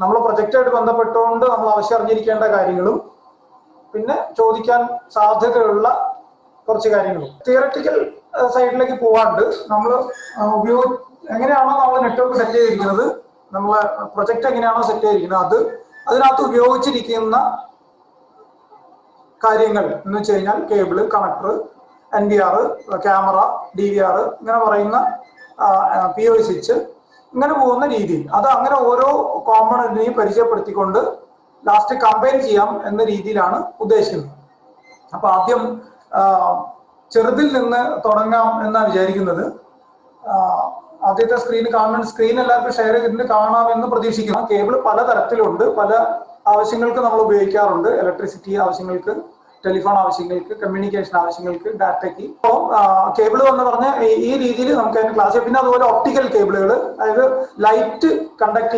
നമ്മൾ പ്രൊജക്റ്റായിട്ട് ബന്ധപ്പെട്ടുകൊണ്ട് നമ്മൾ ആവശ്യം അറിഞ്ഞിരിക്കേണ്ട കാര്യങ്ങളും പിന്നെ ചോദിക്കാൻ സാധ്യതയുള്ള കുറച്ച് കാര്യങ്ങളും. തിയററ്റിക്കൽ സൈഡിലേക്ക് പോവാണ്ട് നമ്മൾ എങ്ങനെയാണോ നമ്മൾ നെറ്റ്വർക്ക് സെറ്റ് ചെയ്തിരിക്കുന്നത്, നമ്മളെ പ്രൊജക്റ്റ് എങ്ങനെയാണോ സെറ്റ് ചെയ്തിരിക്കുന്നത്, അതിനകത്ത് ഉപയോഗിച്ചിരിക്കുന്ന കാര്യങ്ങൾ എന്ന് വെച്ച് കഴിഞ്ഞാൽ cable, connector, NVR, camera, DVR, ഇങ്ങനെ പറയുന്ന POI സ്വിച്ച്, ഇങ്ങനെ പോകുന്ന രീതിയിൽ അത് അങ്ങനെ ഓരോ കോമ്പണന്റിനെയും പരിചയപ്പെടുത്തിക്കൊണ്ട് ലാസ്റ്റ് കമ്പൈൻ ചെയ്യാം എന്ന രീതിയിലാണ് ഉദ്ദേശിക്കുന്നത്. അപ്പൊ ആദ്യം ചെറുതിൽ നിന്ന് തുടങ്ങാം എന്നാണ് വിചാരിക്കുന്നത്. ആദ്യത്തെ സ്ക്രീൻ എല്ലാവർക്കും ഷെയർ ചെയ്തിട്ട് കാണാമെന്ന് പ്രതീക്ഷിക്കുന്നു. കേബിൾ പലതരത്തിലുണ്ട്, പല ആവശ്യങ്ങൾക്ക് നമ്മൾ ഉപയോഗിക്കാറുണ്ട്. ഇലക്ട്രിസിറ്റി ആവശ്യങ്ങൾക്ക്, ടെലിഫോൺ ആവശ്യങ്ങൾക്ക്, കമ്മ്യൂണിക്കേഷൻ ആവശ്യങ്ങൾക്ക്, ഡാറ്റയ്ക്ക്. അപ്പോൾ കേബിൾ എന്ന് പറഞ്ഞ ഈ രീതിയിൽ നമുക്ക് അതിന് ക്ലാസ്. പിന്നെ അതുപോലെ ഒപ്റ്റിക്കൽ കേബിളുകൾ, അതായത് ലൈറ്റ് കണ്ടക്ട്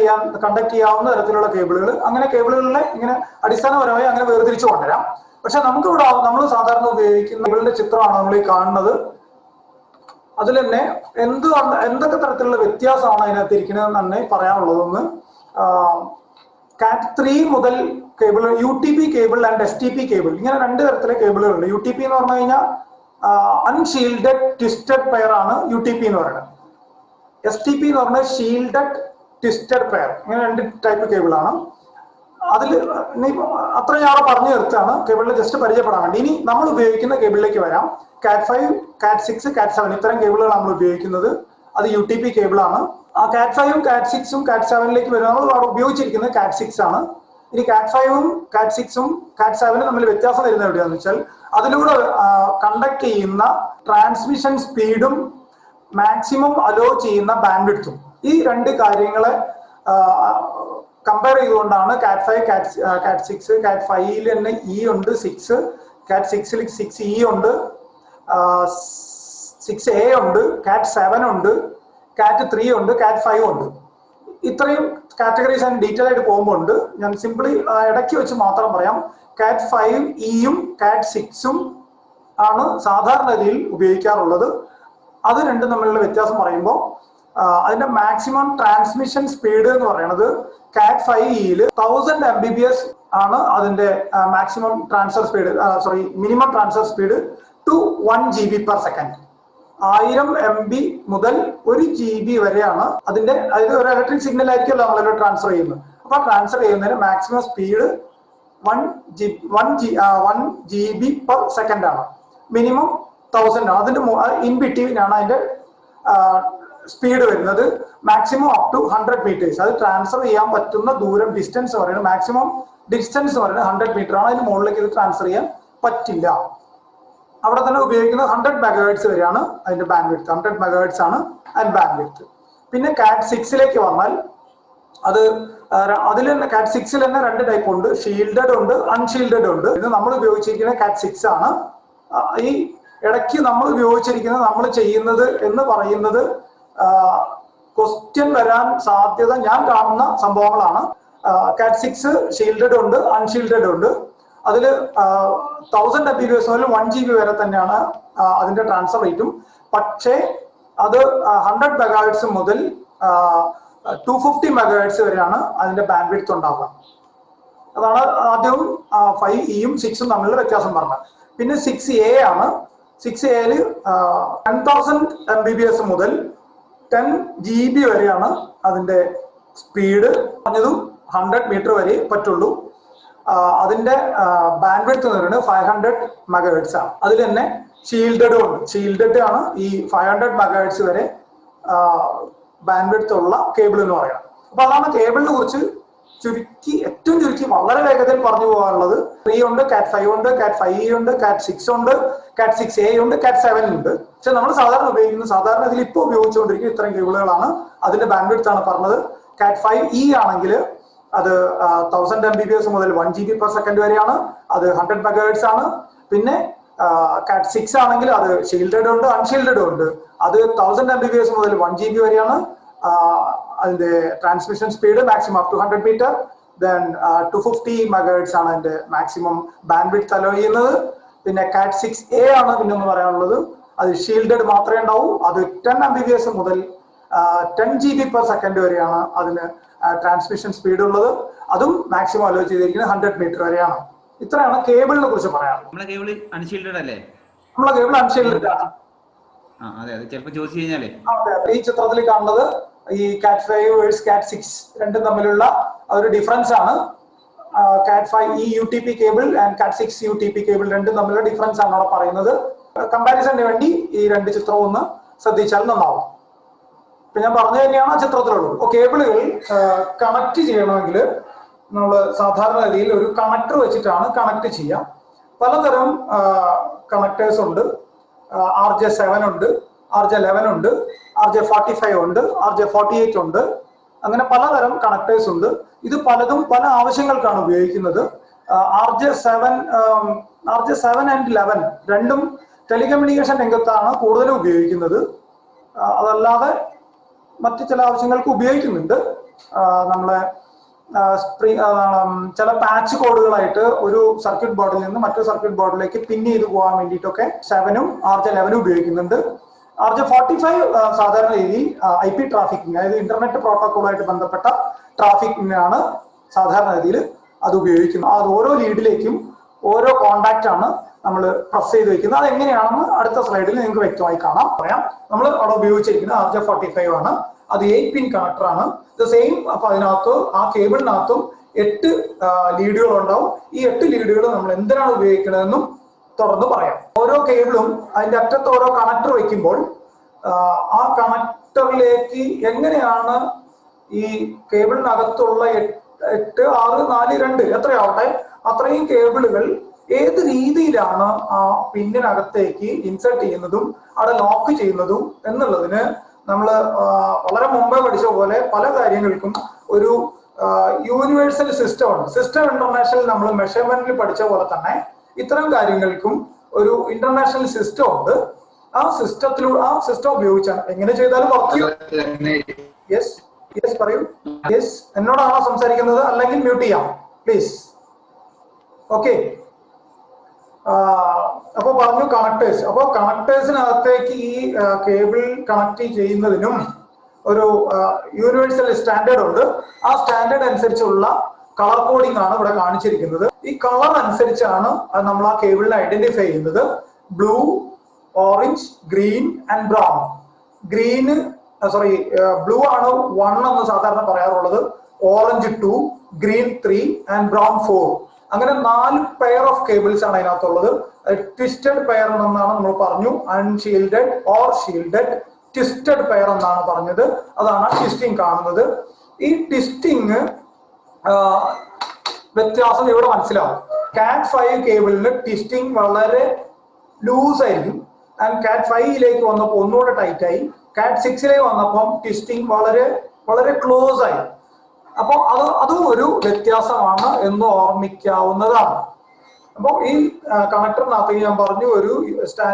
ചെയ്യാവുന്ന തരത്തിലുള്ള കേബിളുകൾ, അങ്ങനെ കേബിളുകളിലെ ഇങ്ങനെ അടിസ്ഥാനപരമായി അങ്ങനെ വേർതിരിച്ചു കൊണ്ടുവരാം. പക്ഷെ നമുക്ക് ഇവിടെ നമ്മൾ സാധാരണ ഉപയോഗിക്കുന്ന കേബിളിന്റെ ചിത്രമാണ് നമ്മൾ ഈ കാണുന്നത്. അതിൽ തന്നെ എന്തൊക്കെ തരത്തിലുള്ള വ്യത്യാസമാണ് അതിനകത്ത് ഇരിക്കുന്നതെന്ന് തന്നെ പറയാനുള്ളതെന്ന്. CAT3 മുതൽ cable, UTP cable and STP cable, ഇങ്ങനെ രണ്ട് തരത്തിലെ കേബിളുകളുണ്ട്. UTP എന്ന് പറഞ്ഞു കഴിഞ്ഞാൽ അൺഷീൽഡഡ് ട്വിസ്റ്റഡ് പെയർ ആണ് UTP എന്ന് പറയുന്നത്. STP എന്ന് പറഞ്ഞാൽ ഷീൽഡഡ് ട്വിസ്റ്റഡ് പെയർ. ഇങ്ങനെ രണ്ട് ടൈപ്പ് കേബിളാണ്. അതിൽ അത്ര ഞാൻ പറഞ്ഞു നിർത്തുകയാണ്, കേബിളിൽ ജസ്റ്റ് പരിചയപ്പെടാൻ വേണ്ടി. ഇനി നമ്മൾ ഉപയോഗിക്കുന്ന കേബിളിലേക്ക് വരാം. CAT5, CAT6, CAT7 ഇത്തരം കേബിളുകൾ നമ്മൾ ഉപയോഗിക്കുന്നത്. അത് UTP കേബിളാണ്. ആ CAT5ഉം CAT6ഉം CAT7ലേക്ക് വരുന്നത് നമ്മൾ അവിടെ ഉപയോഗിച്ചിരിക്കുന്നത് CAT6 ആണ്. ഇനി CAT5ഉം CAT6ഉം CAT7ഉം തമ്മിൽ വ്യത്യാസം വരുന്നത് എവിടെയാണെന്ന് വെച്ചാൽ അതിലൂടെ കണ്ടക്ട് ചെയ്യുന്ന ട്രാൻസ്മിഷൻ സ്പീഡും മാക്സിമം അലോ ചെയ്യുന്ന ബാൻഡ്വിഡ്ത്തും, ഈ രണ്ട് കാര്യങ്ങളെ കമ്പയർ ചെയ്തുകൊണ്ടാണ് CAT5, CAT6. CAT5ൽ തന്നെ E ഉണ്ട്, 6. CAT6ൽ 6E ഉണ്ട്, 6A ഉണ്ട്, CAT7 ഉണ്ട്, CAT3 ഉണ്ട്, CAT5 ഉണ്ട്. ഇത്രയും കാറ്റഗറീസ് ആൻഡ് ഡീറ്റെയിൽ ആയിട്ട് പോകുമ്പോൾ ഉണ്ട്. ഞാൻ സിംപിളി ഇടയ്ക്ക് വെച്ച് മാത്രം പറയാം. CAT5Eയും CAT6ഉം ആണ് സാധാരണഗതിയിൽ ഉപയോഗിക്കാറുള്ളത്. അത് രണ്ടും തമ്മിലുള്ള വ്യത്യാസം പറയുമ്പോൾ അതിന്റെ മാക്സിമം ട്രാൻസ്മിഷൻ സ്പീഡ് എന്ന് പറയുന്നത് CAT5Eയിൽ 1000 Mbps ആണ് അതിന്റെ maximum transfer speed, minimum transfer speed to 1 GB/s. 1000 MB മുതൽ 1 GB വരെയാണ് അതിന്റെ, അതായത് ഒരു ഇലക്ട്രിക് സിഗ്നൽ ആയിരിക്കുമല്ലോ നമ്മളൊരു ട്രാൻസ്ഫർ ചെയ്യുന്നത്. അപ്പൊ ട്രാൻസ്ഫർ ചെയ്യുന്നതിന് മാക്സിമം സ്പീഡ് 1 GB/s ആണ്. മിനിമം 1000 ആണ്. അതിന്റെ ഇൻ ബിറ്റ്വീൻ ആണ് അതിന്റെ സ്പീഡ് വരുന്നത്. Maximum up to 100 meters. അത് ട്രാൻസ്ഫർ ചെയ്യാൻ പറ്റുന്ന ദൂരം, ഡിസ്റ്റൻസ് പറയുന്നത്, മാക്സിമം ഡിസ്റ്റൻസ് പറയുന്നത് 100 മീറ്റർ ആണ്. അതിന് മുകളിലേക്ക് ഇത് ട്രാൻസ്ഫർ ചെയ്യാൻ പറ്റില്ല. അവിടെ തന്നെ ഉപയോഗിക്കുന്നത് 100 MHz വരെയാണ് അതിന്റെ ബാൻഡ്വിഡ്ത്ത്. 100 MHz ആണ് അതിന്റെ ബാൻഡ്വിഡ്ത്ത്. പിന്നെ CAT6ലേക്ക് വന്നാൽ അതിൽ തന്നെ CAT6ൽ തന്നെ രണ്ട് ടൈപ്പ് ഉണ്ട്, ഷീൽഡഡ് ഉണ്ട്, അൺഷീൽഡഡ് ഉണ്ട്. ഇത് നമ്മൾ ഉപയോഗിച്ചിരിക്കുന്നത് CAT6 ആണ്. ഈ ഇടയ്ക്ക് നമ്മൾ ഉപയോഗിച്ചിരിക്കുന്നത്, നമ്മൾ ചെയ്യുന്നത് എന്ന് പറയുന്നത് ക്വസ്റ്റ്യൻ വരാൻ സാധ്യത ഞാൻ കാണുന്ന സംഭവങ്ങളാണ്. CAT6 ഷീൽഡഡ് ഉണ്ട്, അൺഷീൽഡഡ് ഉണ്ട്. അതിൽ 1000 Mbps മുതൽ 1 GB വരെ തന്നെയാണ് അതിന്റെ ട്രാൻസ്ഫർ റേറ്റും. പക്ഷേ അത് 100 MHz മുതൽ 250 MHz വരെയാണ് അതിന്റെ ബാൻഡ്വിഡ്ത്ത് ഉണ്ടാവുക. അതാണ് ആദ്യവും 5Eയും 6ഉം തമ്മിലുള്ള വ്യത്യാസം പറഞ്ഞത്. പിന്നെ 6A ആണ്. 6Aയിൽ 10,000 Mbps മുതൽ 10 GB വരെയാണ് അതിന്റെ സ്പീഡ്. പറഞ്ഞതും 100 മീറ്റർ വരെ പറ്റുള്ളൂ. അതിന്റെ ബാൻഡ്വിഡ്ത്ത് എന്ന് പറയുന്നത് 500 MHz ആണ്. അതിൽ തന്നെ ഷീൽഡഡും ഉണ്ട്. ഷീൽഡഡ് ആണ് ഈ 500 MHz വരെ ബാൻഡ്വിഡ്ത്ത് ഉള്ള കേബിൾ എന്ന് പറയുന്നത്. അപ്പൊ അതാണ് കേബിളിനെ കുറിച്ച് ഏറ്റവും ചുരുക്കി വളരെ വേഗത്തിൽ പറഞ്ഞു പോകാനുള്ളത്. 3 ഉണ്ട്, CAT5 ഉണ്ട്, CAT5E ഉണ്ട്, CAT6 ഉണ്ട്, CAT6A ഉണ്ട്, CAT7 ഉണ്ട്. പക്ഷെ നമ്മൾ സാധാരണ ഉപയോഗിക്കുന്നത്, സാധാരണ ഇതിൽ ഇപ്പോൾ ഉപയോഗിച്ചുകൊണ്ടിരിക്കുന്ന ഇത്തരം കേബിളുകളാണ്. അതിന്റെ ബാൻഡ്വിഡ്ത്ത് ആണ് പറഞ്ഞത്. CAT5E ആണെങ്കിൽ അത് 1000 Mbps മുതൽ 1 GB/s വരെയാണ്. അത് 100 MHz ആണ്. പിന്നെ CAT6 ആണെങ്കിൽ അത് ഷീൽഡഡ് ഉണ്ട്, അൺഷീൽഡഡ് ഉണ്ട്. അത് 1000 Mbps മുതൽ 1 GB വരെയാണ്. അതിന്റെ transmission speed maximum up to 100 meter. Then 250 MHz ആണ് അതിന്റെ മാക്സിമം ബാൻഡ്വിഡ്ത്ത് അലോ ചെയ്യുന്നത്. പിന്നെ CAT6A ആണ് പിന്നെ ഒന്ന് പറയാനുള്ളത്. അത് ഷീൽഡഡ് മാത്രമേ ഉണ്ടാവൂ. അത് 10 Mbps മുതൽ 10 GB/s വരെയാണ് അതിന് ട്രാൻസ്മിഷൻ സ്പീഡ് ഉള്ളത്. അതും മാക്സിമം അലോ ചെയ്തിരിക്കുന്നത് 100 മീറ്റർ വരെയാണ്. ഇത്രയാണ് കേബിളിനെ കുറിച്ച് പറയാം. നമ്മളെ കേബിൾ അൺഷീൽഡഡ് അല്ലേ? നമ്മളെ കേബിൾ അൺഷീൽഡഡ് ആണ്. ഈ ചിത്രത്തിൽ കാണുന്നത് ഈ കാറ്റ് 5 വേഴ്സ് കാറ്റ് 6 രണ്ടും തമ്മിലുള്ള ഒരു ഡിഫറൻസ് ആണ്. കാറ്റ് 5 ഈ UTP കേബിൾ ആൻഡ് കാറ്റ് 6 UTP കേബിൾ രണ്ടും തമ്മിലുള്ള ഡിഫറൻസ് ആണ് അവിടെ പറയുന്നത്. കമ്പാരിസണിന് വേണ്ടി ഈ രണ്ട് ചിത്രവും ഒന്ന് ശ്രദ്ധിച്ചാൽ നന്നാവും. ഇപ്പൊ ഞാൻ പറഞ്ഞു തന്നെയാണ് ആ ചിത്രത്തിലുള്ളത്. കേബിളുകൾ കണക്ട് ചെയ്യണമെങ്കിൽ നമ്മൾ സാധാരണ രീതിയിൽ ഒരു കണക്ടർ വെച്ചിട്ടാണ് കണക്ട് ചെയ്യുക. പലതരം കണക്ടേഴ്സ് ഉണ്ട്. RJ7 ഉണ്ട്, RJ11 ഉണ്ട്, RJ45 ഉണ്ട്, RJ48 ഉണ്ട്. അങ്ങനെ പലതരം കണക്ടേഴ്സ് ഉണ്ട്. ഇത് പലതും പല ആവശ്യങ്ങൾക്കാണ് ഉപയോഗിക്കുന്നത്. RJ7 ആൻഡ് 11 രണ്ടും ടെലികമ്മ്യൂണിക്കേഷൻ രംഗത്താണ് കൂടുതലും ഉപയോഗിക്കുന്നത്. അതല്ലാതെ മറ്റു ചില ആവശ്യങ്ങൾക്ക് ഉപയോഗിക്കുന്നുണ്ട്. നമ്മളെ ചില പാച്ച് കോഡുകളായിട്ട് ഒരു സർക്യൂട്ട് ബോർഡിൽ നിന്ന് മറ്റൊരു സർക്യൂട്ട് ബോർഡിലേക്ക് പിൻ ചെയ്ത് പോകാൻ വേണ്ടിയിട്ടൊക്കെ 7ഉം RJ11 ഉപയോഗിക്കുന്നുണ്ട്. RJ45 സാധാരണ രീതിയിൽ IP ട്രാഫിക്കിംഗ്, അതായത് ഇന്റർനെറ്റ് പ്രോട്ടോക്കോളുമായിട്ട് ബന്ധപ്പെട്ട ട്രാഫിക്കിനാണ് സാധാരണ രീതിയിൽ അത് ഉപയോഗിക്കുന്നത്. അത് ഓരോ ലീഡിലേക്കും ഓരോ കോണ്ടാക്റ്റ് ആണ് നമ്മൾ പ്രസ് ചെയ്ത് വെക്കുന്നത്. അത് എങ്ങനെയാണെന്ന് അടുത്ത സ്ലൈഡിൽ നിങ്ങൾക്ക് വ്യക്തമായി പറയാം. നമ്മൾ അവിടെ ഉപയോഗിച്ചിരിക്കുന്നത് RJ45 ആണ്. അത് 8 പിൻ കണക്ടർ ആണ്. ഇത് സെയിം. അപ്പൊ അതിനകത്ത് ആ കേബിളിനകത്തും 8 ലീഡുകൾ ഉണ്ടാവും. ഈ 8 ലീഡുകൾ നമ്മൾ എന്തിനാണ് ഉപയോഗിക്കുന്നതെന്നും തുറന്ന് പറയാം. ഓരോ കേബിളും അതിന്റെ അറ്റത്ത് ഓരോ കണക്ടർ വെക്കുമ്പോൾ ആ കണക്ടറിലേക്ക് എങ്ങനെയാണ് ഈ കേബിളിനകത്തുള്ള 8, 6, 4, 2 എത്രയാവട്ടെ അത്രയും കേബിളുകൾ ഏത് രീതിയിലാണ് ആ പിന്നിനകത്തേക്ക് ഇൻസേർട്ട് ചെയ്യുന്നതും അവിടെ ലോക്ക് ചെയ്യുന്നതും എന്നുള്ളതിന് നമ്മൾ വളരെ മുമ്പേ പഠിച്ച പോലെ പല കാര്യങ്ങൾക്കും ഒരു യൂണിവേഴ്സൽ സിസ്റ്റം ഉണ്ട്. സിസ്റ്റം ഇന്റർനാഷണൽ നമ്മൾ മെഷർമെന്റിൽ പഠിച്ച പോലെ തന്നെ ഇത്തരം കാര്യങ്ങൾക്കും ഒരു ഇന്റർനാഷണൽ സിസ്റ്റം ഉണ്ട്. ആ സിസ്റ്റം ഉപയോഗിച്ചാണ് എങ്ങനെ ചെയ്താലും പറയൂ. എന്നോടാണോ സംസാരിക്കുന്നത്? അല്ലെങ്കിൽ മ്യൂട്ട് ചെയ്യാം പ്ലീസ്. ഓക്കെ, അപ്പൊ പറഞ്ഞു കണക്ടേഴ്സ്. അപ്പോൾ കണക്ടേഴ്സിനകത്തേക്ക് ഈ കേബിൾ കണക്ട് ചെയ്യുന്നതിനും ഒരു യൂണിവേഴ്സൽ സ്റ്റാൻഡേർഡ് ഉണ്ട്. ആ സ്റ്റാൻഡേർഡ് അനുസരിച്ചുള്ള കളർ കോഡിംഗ് ആണ് ഇവിടെ കാണിച്ചിരിക്കുന്നത്. ഈ കളർ അനുസരിച്ചാണ് നമ്മൾ ആ കേബിളിനെ ഐഡന്റിഫൈ ചെയ്യുന്നത്. Blue, orange, green and brown. Blue ആണ് 1 എന്ന് സാധാരണ പറയാറുള്ളത്, ഓറഞ്ച് 2, ഗ്രീൻ 3 ആൻഡ് ബ്രൗൺ 4. അങ്ങനെ 4 പെയർ ഓഫ് കേബിൾസ് ആണ് അതിനകത്തുള്ളത്. ട്വിസ്റ്റഡ് പെയർ എന്നാണ് നമ്മൾ പറഞ്ഞു. Unshielded or shielded. Twisted pair എന്നാണ് പറഞ്ഞത്. അതാണ് ട്വിസ്റ്റിംഗ് കാണുന്നത്. ഈ ട്വിസ്റ്റിംഗ് വ്യത്യാസം ഇവിടെ മനസ്സിലാവും. കാറ്റ് 5 കേബിളിന് ട്വിസ്റ്റിംഗ് വളരെ ലൂസ് ആയിരിക്കും. ആൻഡ് കാറ്റ് 5ലേക്ക് വന്നപ്പോൾ ഒന്നുകൂടെ ടൈറ്റ് ആയി. കാറ്റ് 6ലേക്ക് വന്നപ്പം ട്വിസ്റ്റിംഗ് വളരെ വളരെ ക്ലോസ് ആയി. അപ്പൊ അതും ഒരു വ്യത്യാസമാണ് എന്ന് ഓർമ്മിക്കാവുന്നതാണ്. അപ്പോൾ ഈ കണക്ടറിനകത്ത് ഞാൻ പറഞ്ഞു ഒരു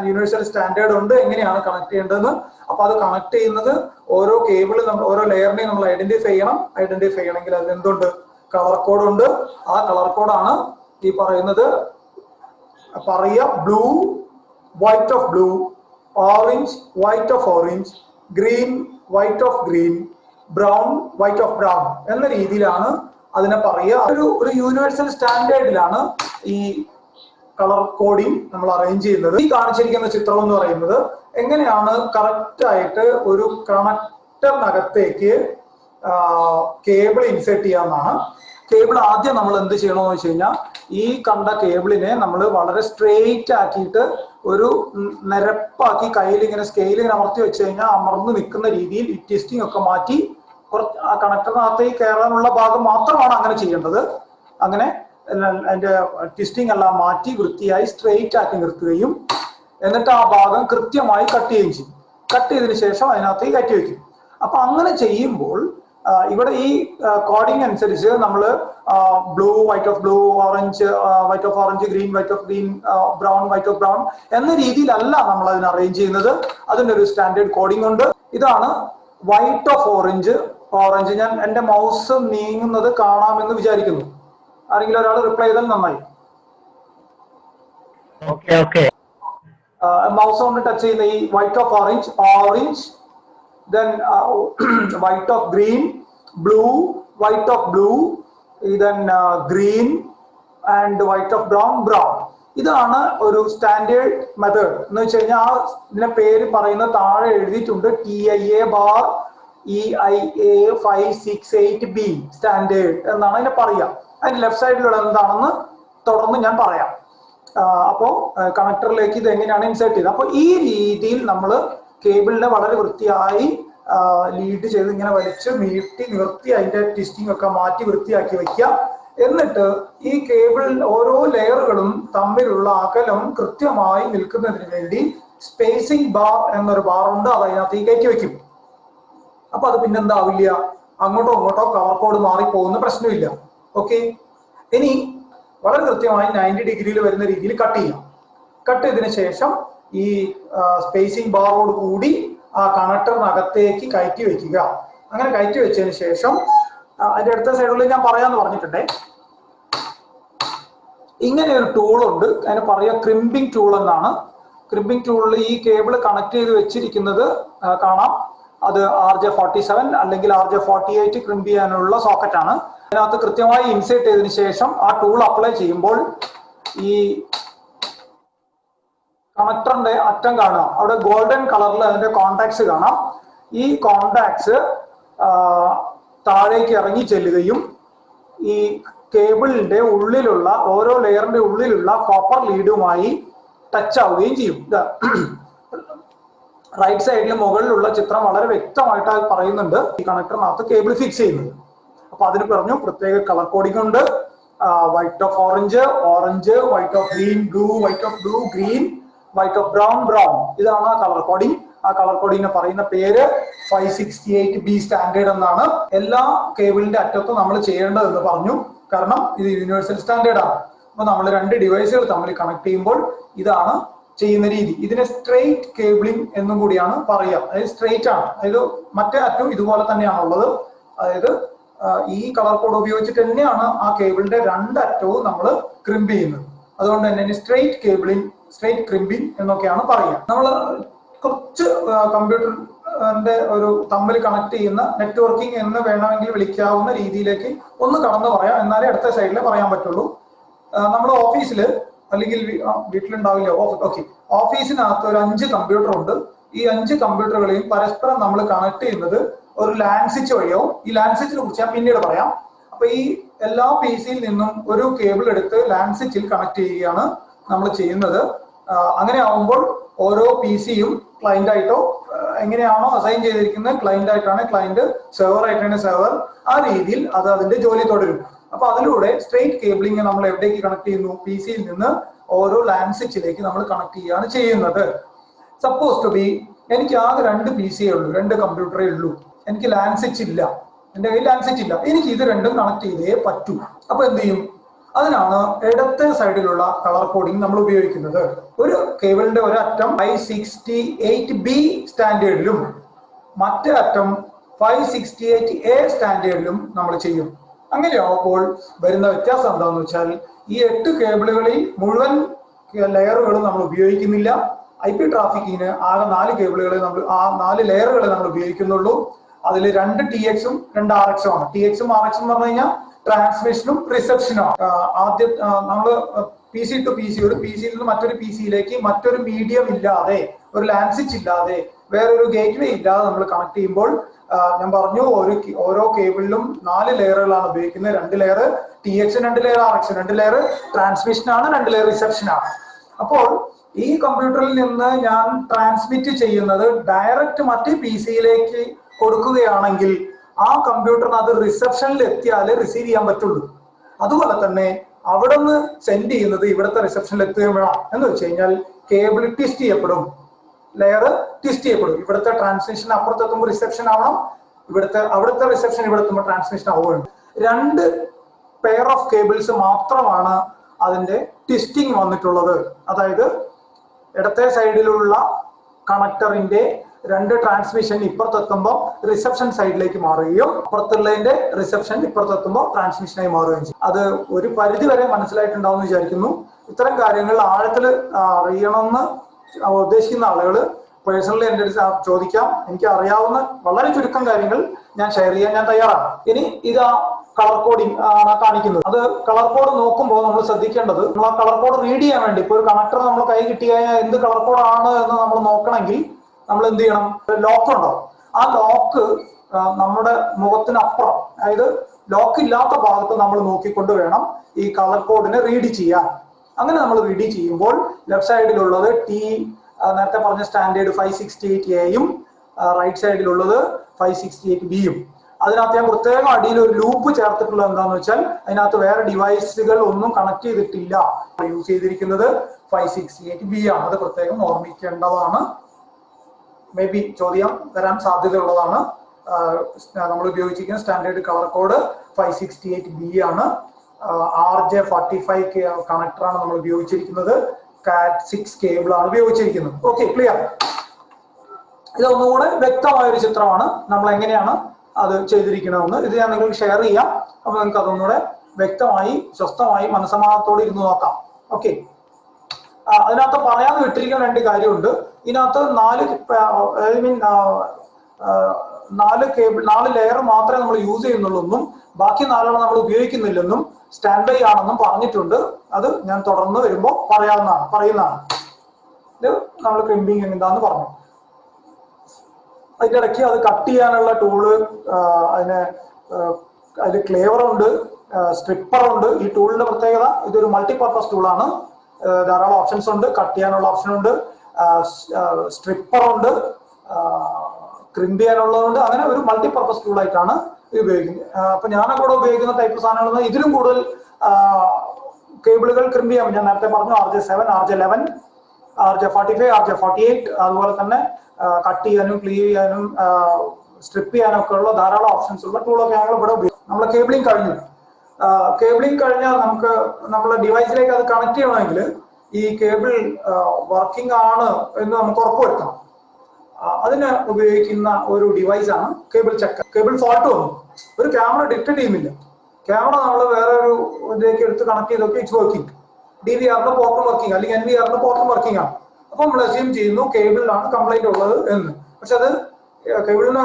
യൂണിവേഴ്സൽ സ്റ്റാൻഡേർഡ് ഉണ്ട് എങ്ങനെയാണ് കണക്ട് ചെയ്യേണ്ടതെന്ന്. അപ്പൊ അത് കണക്ട് ചെയ്യുന്നത് ഓരോ കേബിൾ ഓരോ ലെയറിനെയും നമ്മൾ ഐഡന്റിഫൈ ചെയ്യണം. ഐഡന്റിഫൈ ചെയ്യണമെങ്കിൽ അതിന് എന്തുണ്ട്? കളർ കോഡ് ഉണ്ട്. ആ കളർ കോഡാണ് ഈ പറയുന്നത്. Blue, white of blue, orange, white off orange, green, white off green, brown, white off brown എന്ന രീതിയിലാണ് അതിനെ പറയുക. ഒരു യൂണിവേഴ്സൽ സ്റ്റാൻഡേർഡിലാണ് ഈ കളർ കോഡിംഗ് നമ്മൾ അറേഞ്ച് ചെയ്യുന്നത്. ഈ കാണിച്ചിരിക്കുന്ന ചിത്രം എന്ന് പറയുന്നത് എങ്ങനെയാണ് കറക്റ്റ് ആയിട്ട് ഒരു കണക്ടറിനകത്തേക്ക് കേബിൾ ഇൻസേർട്ട് ചെയ്യാന്നാണ്. കേബിൾ ആദ്യം നമ്മൾ എന്ത് ചെയ്യണമെന്ന് വെച്ച് കഴിഞ്ഞാൽ ഈ കണ്ട കേബിളിനെ നമ്മൾ വളരെ സ്ട്രെയിറ്റ് ആക്കിയിട്ട് ഒരു നിരപ്പാക്കി കയ്യിൽ ഇങ്ങനെ സ്കെയിൽ അമർത്തി വെച്ച് കഴിഞ്ഞാൽ അമർന്ന് നിൽക്കുന്ന രീതിയിൽ ഈ ട്വിസ്റ്റിംഗ് ഒക്കെ മാറ്റി ആ കണക്ടറിനകത്തേക്ക് കയറാനുള്ള ഭാഗം മാത്രമാണ് അങ്ങനെ ചെയ്യേണ്ടത്. അങ്ങനെ അതിന്റെ ട്വിസ്റ്റിംഗ് എല്ലാം മാറ്റി വൃത്തിയായി സ്ട്രെയിറ്റ് ആക്കി നിർത്തുകയും എന്നിട്ട് ആ ഭാഗം കൃത്യമായി കട്ട് ചെയ്യുകയും ചെയ്യും. കട്ട് ചെയ്തതിനു ശേഷം അതിനകത്തേക്ക് കയറ്റി വയ്ക്കും. അപ്പൊ അങ്ങനെ ചെയ്യുമ്പോൾ ഇവിടെ ഈ കോഡിംഗ് അനുസരിച്ച് നമ്മൾ blue, white of blue, orange, white off orange, green, white off green, brown, white off brown എന്ന രീതിയിലല്ല നമ്മൾ അതിനെ അറേഞ്ച് ചെയ്യുന്നത്. അതിനൊരു സ്റ്റാൻഡേർഡ് കോഡിംഗ് ഉണ്ട്. ഇതാണ് വൈറ്റ് ഓഫ് ഓറഞ്ച്. ഞാൻ എന്റെ മൗസ് നീങ്ങുന്നത് കാണാമെന്ന് വിചാരിക്കുന്നു. ആരെങ്കിലും ഒരാൾ റിപ്ലൈ ചെയ്താൽ നന്നായി. മൗസ് കൊണ്ട് ടച്ച് ചെയ്യുന്ന ഈ white off orange, then white of green, blue, white of blue, then green and white of brown. ഇതാണ് ഒരു സ്റ്റാൻഡേർഡ് മെത്തേഡ് എന്ന് വെച്ച് കഴിഞ്ഞാൽ ആ ഇതിന്റെ പേര് പറയുന്ന താഴെ എഴുതിയിട്ടുണ്ട് TIA bar EIA 568B standard എന്നാണ് അതിനെ പറയുക. അതിന്റെ ലെഫ്റ്റ് സൈഡിലുള്ള എന്താണെന്ന് തുടർന്ന് ഞാൻ പറയാം. അപ്പോൾ കണക്ടറിലേക്ക് ഇത് എങ്ങനെയാണ് ഇൻസേർട്ട് ചെയ്തത്. അപ്പോൾ ഈ രീതിയിൽ നമ്മൾ കേബിളിനെ വളരെ വൃത്തിയായി ലീഡ് ചെയ്ത് ഇങ്ങനെ വലിച്ച് നീട്ടി നിർത്തി അതിന്റെ ട്വിസ്റ്റിംഗ് ഒക്കെ മാറ്റി വൃത്തിയാക്കി വെക്കുക. എന്നിട്ട് ഈ കേബിൾ ഓരോ ലെയറുകളും തമ്മിലുള്ള അകലം കൃത്യമായി നിൽക്കുന്നതിന് വേണ്ടി സ്പേസിംഗ് ബാർ എന്നൊരു ബാർ ഉണ്ട്, അത് അതിനകത്തേക്ക് കയറ്റി വെക്കും. അപ്പൊ അത് പിന്നെന്താവില്ല, അങ്ങോട്ടോ ഇങ്ങോട്ടോ കളർ കോഡ് മാറിപ്പോകുന്ന പ്രശ്നമില്ല. ഓക്കെ, ഇനി വളരെ കൃത്യമായി 90 ഡിഗ്രിയിൽ വരുന്ന രീതിയിൽ കട്ട് ചെയ്യാം. കട്ട് ചെയ്തതിനു ശേഷം ഈ സ്പേസിംഗ് ബാറോട് കൂടി ആ കണക്ടറിനകത്തേക്ക് കയറ്റി വെക്കുക. അങ്ങനെ കയറ്റി വെച്ചതിന് ശേഷം അതിന്റെ അടുത്ത സൈഡിൽ ഞാൻ പറയാന്ന് പറഞ്ഞിട്ടുണ്ടേ, ഇങ്ങനെ ഒരു ടൂൾ ഉണ്ട്, അതിന് പറയാ ക്രിമ്പിംഗ് ടൂൾ എന്നാണ്. ക്രിമ്പിംഗ് ടൂളിൽ ഈ കേബിൾ കണക്ട് ചെയ്ത് വെച്ചിരിക്കുന്നത് കാണാം. അത് RJ47 അല്ലെങ്കിൽ RJ48 ക്രിമ്പ് ചെയ്യാനുള്ള സോക്കറ്റ് ആണ്. അതിനകത്ത് കൃത്യമായി ഇൻസേർട്ട് ചെയ്തതിനു ശേഷം ആ ടൂൾ അപ്ലൈ ചെയ്യുമ്പോൾ ഈ കണക്ടറിന്റെ അറ്റം കാണാം, അവിടെ ഗോൾഡൻ കളറിൽ അതിന്റെ കോണ്ടാക്ട്സ് കാണാം. ഈ കോണ്ടാക്ട്സ് താഴേക്ക് ഇറങ്ങി ചെല്ലുകയും ഈ കേബിളിന്റെ ഉള്ളിലുള്ള ഓരോ ലെയറിന്റെ ഉള്ളിലുള്ള കോപ്പർ ലീഡുമായി ടച്ച് ആവുകയും ചെയ്യും. റൈറ്റ് സൈഡിൽ മുകളിലുള്ള ചിത്രം വളരെ വ്യക്തമായിട്ട് പറയുന്നുണ്ട് ഈ കണക്ടറിനകത്ത് കേബിൾ ഫിക്സ് ചെയ്യുന്നത്. അപ്പൊ അതിന് പറഞ്ഞു പ്രത്യേക കളർ കോഡിംഗ് ഉണ്ട്. White off orange, white off green, blue, white of blue, green, white off brown. ഇതാണ് ആ കളർ കോഡിംഗ്. ആ കളർ കോഡിങ്ങിനെ പറയുന്ന പേര് 568B സ്റ്റാൻഡേർഡ് എന്നാണ്. എല്ലാ കേബിളിന്റെ അറ്റത്തും നമ്മൾ ചെയ്യേണ്ടതെന്ന് പറഞ്ഞു, കാരണം ഇത് യൂണിവേഴ്സൽ സ്റ്റാൻഡേർഡ് ആണ്. അപ്പൊ നമ്മൾ രണ്ട് ഡിവൈസുകൾ തമ്മിൽ കണക്ട് ചെയ്യുമ്പോൾ ഇതാണ് ചെയ്യുന്ന രീതി. ഇതിനെ സ്ട്രെയിറ്റ് കേബിളിംഗ് എന്നും കൂടിയാണ് പറയുക. അതായത് സ്ട്രെയിറ്റ് ആണ്, അതായത് മറ്റേ അറ്റവും ഇതുപോലെ തന്നെയാണുള്ളത്. അതായത് ഈ കളർ കോഡ് ഉപയോഗിച്ചിട്ട് തന്നെയാണ് ആ കേബിളിന്റെ രണ്ടറ്റവും നമ്മൾ ക്രിമ്പ് ചെയ്യുന്നത്. അതുകൊണ്ട് തന്നെ സ്ട്രെയിറ്റ് കേബിളിംഗ്, സ്ട്രെയിറ്റ് ക്രിമ്പിംഗ് എന്നൊക്കെയാണ് പറയുക. നമ്മൾ കുറച്ച് കമ്പ്യൂട്ടറിന്റെ ഒരു തമ്മിൽ കണക്ട് ചെയ്യുന്ന നെറ്റ്വർക്കിംഗ് എന്ന് വേണമെങ്കിൽ വിളിക്കാവുന്ന രീതിയിലേക്ക് ഒന്ന് കടന്നു പറയാം, എന്നാലേ അടുത്ത സൈഡിൽ പറയാൻ പറ്റുള്ളൂ. നമ്മൾ ഓഫീസിൽ അല്ലെങ്കിൽ വീട്ടിലുണ്ടാവില്ല, ഓക്കെ, ഓഫീസിനകത്ത് ഒരു 5 കമ്പ്യൂട്ടർ ഉണ്ട്. ഈ 5 കമ്പ്യൂട്ടറുകളെയും പരസ്പരം നമ്മൾ കണക്ട് ചെയ്യുന്നത് ഒരു ലാൻഡ് സ്വിച്ച് വഴിയോ. ഈ ലാൻഡ് സ്വിച്ചിനെ കുറിച്ച് ഞാൻ പിന്നീട് പറയാം. അപ്പൊ ഈ എല്ലാ PC-യിൽ നിന്നും ഒരു കേബിൾ എടുത്ത് ലാൻഡ് സ്വിച്ചിൽ കണക്ട് ചെയ്യുകയാണ് നമ്മൾ ചെയ്യുന്നത്. അങ്ങനെ ആവുമ്പോൾ ഓരോ PC-യും ക്ലയന്റ് ആയിട്ടോ എങ്ങനെയാണോ അസൈൻ ചെയ്തിരിക്കുന്നത്, ക്ലയന്റ് ആയിട്ടാണ് ക്ലയന്റ്, സെർവർ ആയിട്ടാണ് സെർവർ, ആ രീതിയിൽ അത് അതിന്റെ ജോലി തുടരും. അപ്പൊ അതിലൂടെ സ്ട്രെയിറ്റ് കേബിളിംഗ് നമ്മൾ എവിടേക്ക് കണക്ട് ചെയ്യുന്നു, PC-യിൽ നിന്ന് ഓരോ ലാൻഡ് സ്വിച്ചിലേക്ക് നമ്മൾ കണക്ട് ചെയ്യുകയാണ് ചെയ്യുന്നത്. സപ്പോസ് ടു ബി എനിക്ക് ആകെ 2 PC-യേ ഉള്ളൂ, 2 കമ്പ്യൂട്ടറേ ഉള്ളൂ, എനിക്ക് ലാൻഡ് സ്വിച്ച് ഇല്ല, എന്റെ കയ്യിൽ ലാൻഡ് സ്വിച്ച് ഇല്ല, എനിക്ക് ഇത് രണ്ടും കണക്ട് ചെയ്തേ പറ്റൂ. അപ്പൊ എന്ത് ചെയ്യും? അതിനാണ് ഇടത്തെ സൈഡിലുള്ള കളർ കോഡിംഗ് നമ്മൾ ഉപയോഗിക്കുന്നത്. ഒരു കേബിളിന്റെ ഒരു അറ്റം 568B സ്റ്റാൻഡേർഡിലും മറ്റേ അറ്റം 568A സ്റ്റാൻഡേർഡിലും നമ്മൾ ചെയ്യും. അങ്ങനെയാവുമ്പോൾ വരുന്ന വ്യത്യാസം എന്താണെന്ന് വെച്ചാൽ ഈ 8 കേബിളുകളിൽ മുഴുവൻ ലെയറുകളും നമ്മൾ ഉപയോഗിക്കുന്നില്ല. IP ട്രാഫിക്കിന് ആകെ 4 കേബിളുകളെ നമ്മൾ 4 ലെയറുകളെ നമ്മൾ ഉപയോഗിക്കുന്നുള്ളൂ. അതിൽ 2 TX-ഉം 2 RX-ഉം ആണ്. TX-ഉം RX-ഉം എന്ന് പറഞ്ഞു കഴിഞ്ഞാൽ ട്രാൻസ്മിഷനും റിസപ്ഷനും. ആദ്യം നമ്മൾ PC ടു PC, ഒരു PC-യിൽ നിന്ന് മറ്റൊരു PC-യിലേക്ക് മറ്റൊരു മീഡിയം ഇല്ലാതെ, ഒരു ലാൻഡ് സ്വിച്ച് ഇല്ലാതെ, വേറൊരു ഗേറ്റ് വേ ഇല്ലാതെ നമ്മൾ കണക്ട് ചെയ്യുമ്പോൾ ഞാൻ പറഞ്ഞു ഓരോ കേബിളിലും 4 ലെയറുകളാണ് ഉപയോഗിക്കുന്നത്. 2 layer TX, 2 layer RX, 2 layer transmission ആണ്, 2 ലെയർ റിസപ്ഷൻ ആണ്. അപ്പോൾ ഈ കമ്പ്യൂട്ടറിൽ നിന്ന് ഞാൻ ട്രാൻസ്മിറ്റ് ചെയ്യുന്നത് ഡയറക്റ്റ് മറ്റേ PC-യിലേക്ക് കൊടുക്കുകയാണെങ്കിൽ ആ കമ്പ്യൂട്ടറിന് അത് റിസപ്ഷനിൽ എത്തിയാലേ റിസീവ് ചെയ്യാൻ പറ്റുള്ളൂ. അതുപോലെ തന്നെ അവിടെ നിന്ന് സെൻഡ് ചെയ്യുന്നത് ഇവിടുത്തെ റിസപ്ഷനിൽ എത്തുകയും വേണം. എന്ന് വെച്ച് കഴിഞ്ഞാൽ കേബിൾ ട്വിസ്റ്റ് ചെയ്യപ്പെടും, ലെയർ ട്വിസ്റ്റ് ചെയ്യപ്പെടും. ഇവിടുത്തെ ട്രാൻസ്മിഷൻ അപ്പുറത്തെത്തുമ്പോൾ റിസപ്ഷൻ ആവണം, അവിടുത്തെ റിസപ്ഷൻ ഇവിടെ എത്തുമ്പോൾ ട്രാൻസ്മിഷൻ ആവുകയുണ്ട്. 2 പെയർ ഓഫ് കേബിൾസ് മാത്രമാണ് അതിന്റെ ട്വിസ്റ്റിംഗ് വന്നിട്ടുള്ളത്. അതായത് ഇടത്തെ സൈഡിലുള്ള കണക്ടറിന്റെ 2 ട്രാൻസ്മിഷൻ ഇപ്പുറത്തെത്തുമ്പോൾ റിസപ്ഷൻ സൈഡിലേക്ക് മാറുകയും അപ്പുറത്തുള്ളതിന്റെ റിസപ്ഷൻ ഇപ്പുറത്തെത്തുമ്പോൾ ട്രാൻസ്മിഷനായി മാറുകയും ചെയ്യും. അത് ഒരു പരിധി വരെ മനസ്സിലായിട്ടുണ്ടാവും എന്ന് വിചാരിക്കുന്നു. ഇത്തരം കാര്യങ്ങൾ ആഴത്തിൽ അറിയണമെന്ന് ഉദ്ദേശിക്കുന്ന ആളുകൾ പേഴ്സണലി എൻ്റെ അടുത്ത് ചോദിക്കാം. എനിക്ക് അറിയാവുന്ന വളരെ ചുരുക്കം കാര്യങ്ങൾ ഞാൻ ഷെയർ ചെയ്യാൻ ഞാൻ തയ്യാറാണ്. ഇനി ഇതാ കളർ കോഡിംഗ് ആണ് കാണിക്കുന്നത്. അത് കളർ കോഡ് നോക്കുമ്പോൾ നമ്മൾ ശ്രദ്ധിക്കേണ്ടത്, നമ്മൾ ആ കളർ കോഡ് റീഡ് ചെയ്യാൻ വേണ്ടി ഇപ്പോൾ ഒരു കണക്ടർ നമ്മൾ കൈ കിട്ടി കഴിഞ്ഞാൽ എന്ത് കളർ കോഡാണ് എന്ന് നമ്മൾ നോക്കണമെങ്കിൽ നമ്മൾ എന്ത് ചെയ്യണം? ലോക്ക് ഉണ്ടാവും. ആ ലോക്ക് നമ്മുടെ മുഖത്തിനപ്പുറം, അതായത് ലോക്ക് ഇല്ലാത്ത ഭാഗത്ത് നമ്മൾ നോക്കിക്കൊണ്ട് വേണം ഈ കളർ കോഡിനെ റീഡ് ചെയ്യാൻ. അങ്ങനെ നമ്മൾ റീഡ് ചെയ്യുമ്പോൾ ലെഫ്റ്റ് സൈഡിലുള്ളത് നേരത്തെ പറഞ്ഞ സ്റ്റാൻഡേർഡ് 568A-യും റൈറ്റ് സൈഡിലുള്ളത് 568B-യും. അതിനകത്ത് ഞാൻ പ്രത്യേകം അടിയിൽ ഒരു ലൂപ്പ് ചേർത്തിട്ടുള്ളത് എന്താണെന്ന് വെച്ചാൽ അതിനകത്ത് വേറെ ഡിവൈസുകൾ ഒന്നും കണക്ട് ചെയ്തിട്ടില്ല. യൂസ് ചെയ്തിരിക്കുന്നത് 568B ആണ്. അത് പ്രത്യേകം ഓർമ്മിക്കേണ്ടതാണ്. മേ ബി ചോദ്യം വരാൻ സാധ്യതയുള്ളതാണ്. നമ്മൾ ഉപയോഗിച്ചിരിക്കുന്ന സ്റ്റാൻഡേർഡ് കളർ കോഡ് 568B ആണ്. RJ45 കണക്ടറാണ് നമ്മൾ ഉപയോഗിച്ചിരിക്കുന്നത്. Cat6 കേബിൾ ആണ് ഉപയോഗിച്ചിരിക്കുന്നത്. Okay, clear? ഇതൊന്നുകൂടെ വ്യക്തമായ ഒരു ചിത്രമാണ്. നമ്മൾ എങ്ങനെയാണ് അത് ചെയ്തിരിക്കണമെന്ന് ഇത് ഞാൻ നിങ്ങൾക്ക് ഷെയർ ചെയ്യാം. അപ്പൊ നിങ്ങൾക്ക് അതൊന്നുകൂടെ വ്യക്തമായി സ്വസ്ഥമായി മനസ്സമാധാനത്തോടെ ഇരുന്ന് നോക്കാം. ഓക്കെ, അതിനകത്ത് പറയാതെ വിട്ടിരിക്കുന്ന 2 കാര്യമുണ്ട്. ഇതിനകത്ത് 4 ലെയർ മാത്രമേ നമ്മൾ യൂസ് ചെയ്യുന്നുള്ളൂ, ബാക്കി 4 നമ്മൾ ഉപയോഗിക്കുന്നില്ലെന്നും സ്റ്റാൻഡ് ബൈ ആണെന്നും പറഞ്ഞിട്ടുണ്ട്. അത് ഞാൻ തുടർന്ന് വരുമ്പോൾ പറയുന്നതാണ്. ഇത് നമ്മൾ ക്രിമ്പിങ് എന്താന്ന് പറഞ്ഞു. അതിന്റെ ഇടയ്ക്ക് അത് കട്ട് ചെയ്യാനുള്ള ടൂള്, അതിൽ ക്ലേവർ ഉണ്ട്, സ്ട്രിപ്പർ ഉണ്ട്. ഈ ടൂളിന്റെ പ്രത്യേകത ഇതൊരു മൾട്ടിപർപ്പസ് ടൂളാണ്. ധാരാളം ഓപ്ഷൻസ് ഉണ്ട്. കട്ട് ചെയ്യാനുള്ള ഓപ്ഷൻ ഉണ്ട്, സ്ട്രിപ്പർ ഉണ്ട്, ക്രിമ്പ് ചെയ്യാനുള്ളതുണ്ട്. അങ്ങനെ ഒരു മൾട്ടിപർപ്പസ് ടൂൾ ആയിട്ടാണ് ഇത് ഉപയോഗിക്കുന്നത്. അപ്പൊ ഞാനൊക്കെ ഉപയോഗിക്കുന്ന ടൈപ്പ് സാധനങ്ങൾ ഇതിലും കൂടുതൽ കേബിളുകൾ ക്രിമ്പ് ചെയ്യാം. ഞാൻ നേരത്തെ പറഞ്ഞു RJ7, RJ11, RJ45, RJ48. അതുപോലെ തന്നെ കട്ട് ചെയ്യാനും ക്ലീവ് ചെയ്യാനും സ്ട്രിപ്പ് ചെയ്യാനും ഒക്കെ ഉള്ള ധാരാളം ഓപ്ഷൻസ് ഉള്ള ടൂളൊക്കെ ഞങ്ങൾ ഇവിടെ ഉപയോഗിക്കും. നമ്മളെ കേബിളിംഗ് കഴിഞ്ഞു. കേബിളിംഗ് കഴിഞ്ഞാൽ നമുക്ക് നമ്മുടെ ഡിവൈസിലേക്ക് അത് കണക്ട് ചെയ്യണമെങ്കിൽ ഈ കേബിൾ വർക്കിംഗ് ആണ് എന്ന് നമുക്ക് ഉറപ്പുവരുത്തണം. അതിന് ഉപയോഗിക്കുന്ന ഒരു ഡിവൈസാണ് കേബിൾ ചെക്കർ. കേബിൾ ഫോൾട്ട് വന്നു, ഒരു ക്യാമറ ഡിറ്റക്ട് ചെയ്യുന്നില്ല. ക്യാമറ നമ്മൾ വേറെ ഒരു ഇതിലേക്ക് എടുത്ത് കണക്ട് ചെയ്തൊക്കെ ഇറ്റ്സ് വർക്കിംഗ്. DVR-ന്റെ പോർട്ടും വർക്കിംഗ്, അല്ലെങ്കിൽ NVR-ന്റെ പോർട്ടും വർക്കിംഗ് ആണ്. അപ്പൊ നമ്മൾ അസ്യൂം ചെയ്യുന്നു കേബിളിലാണ് കംപ്ലൈന്റ് ഉള്ളത് എന്ന്. പക്ഷെ അത് കേബിളിന്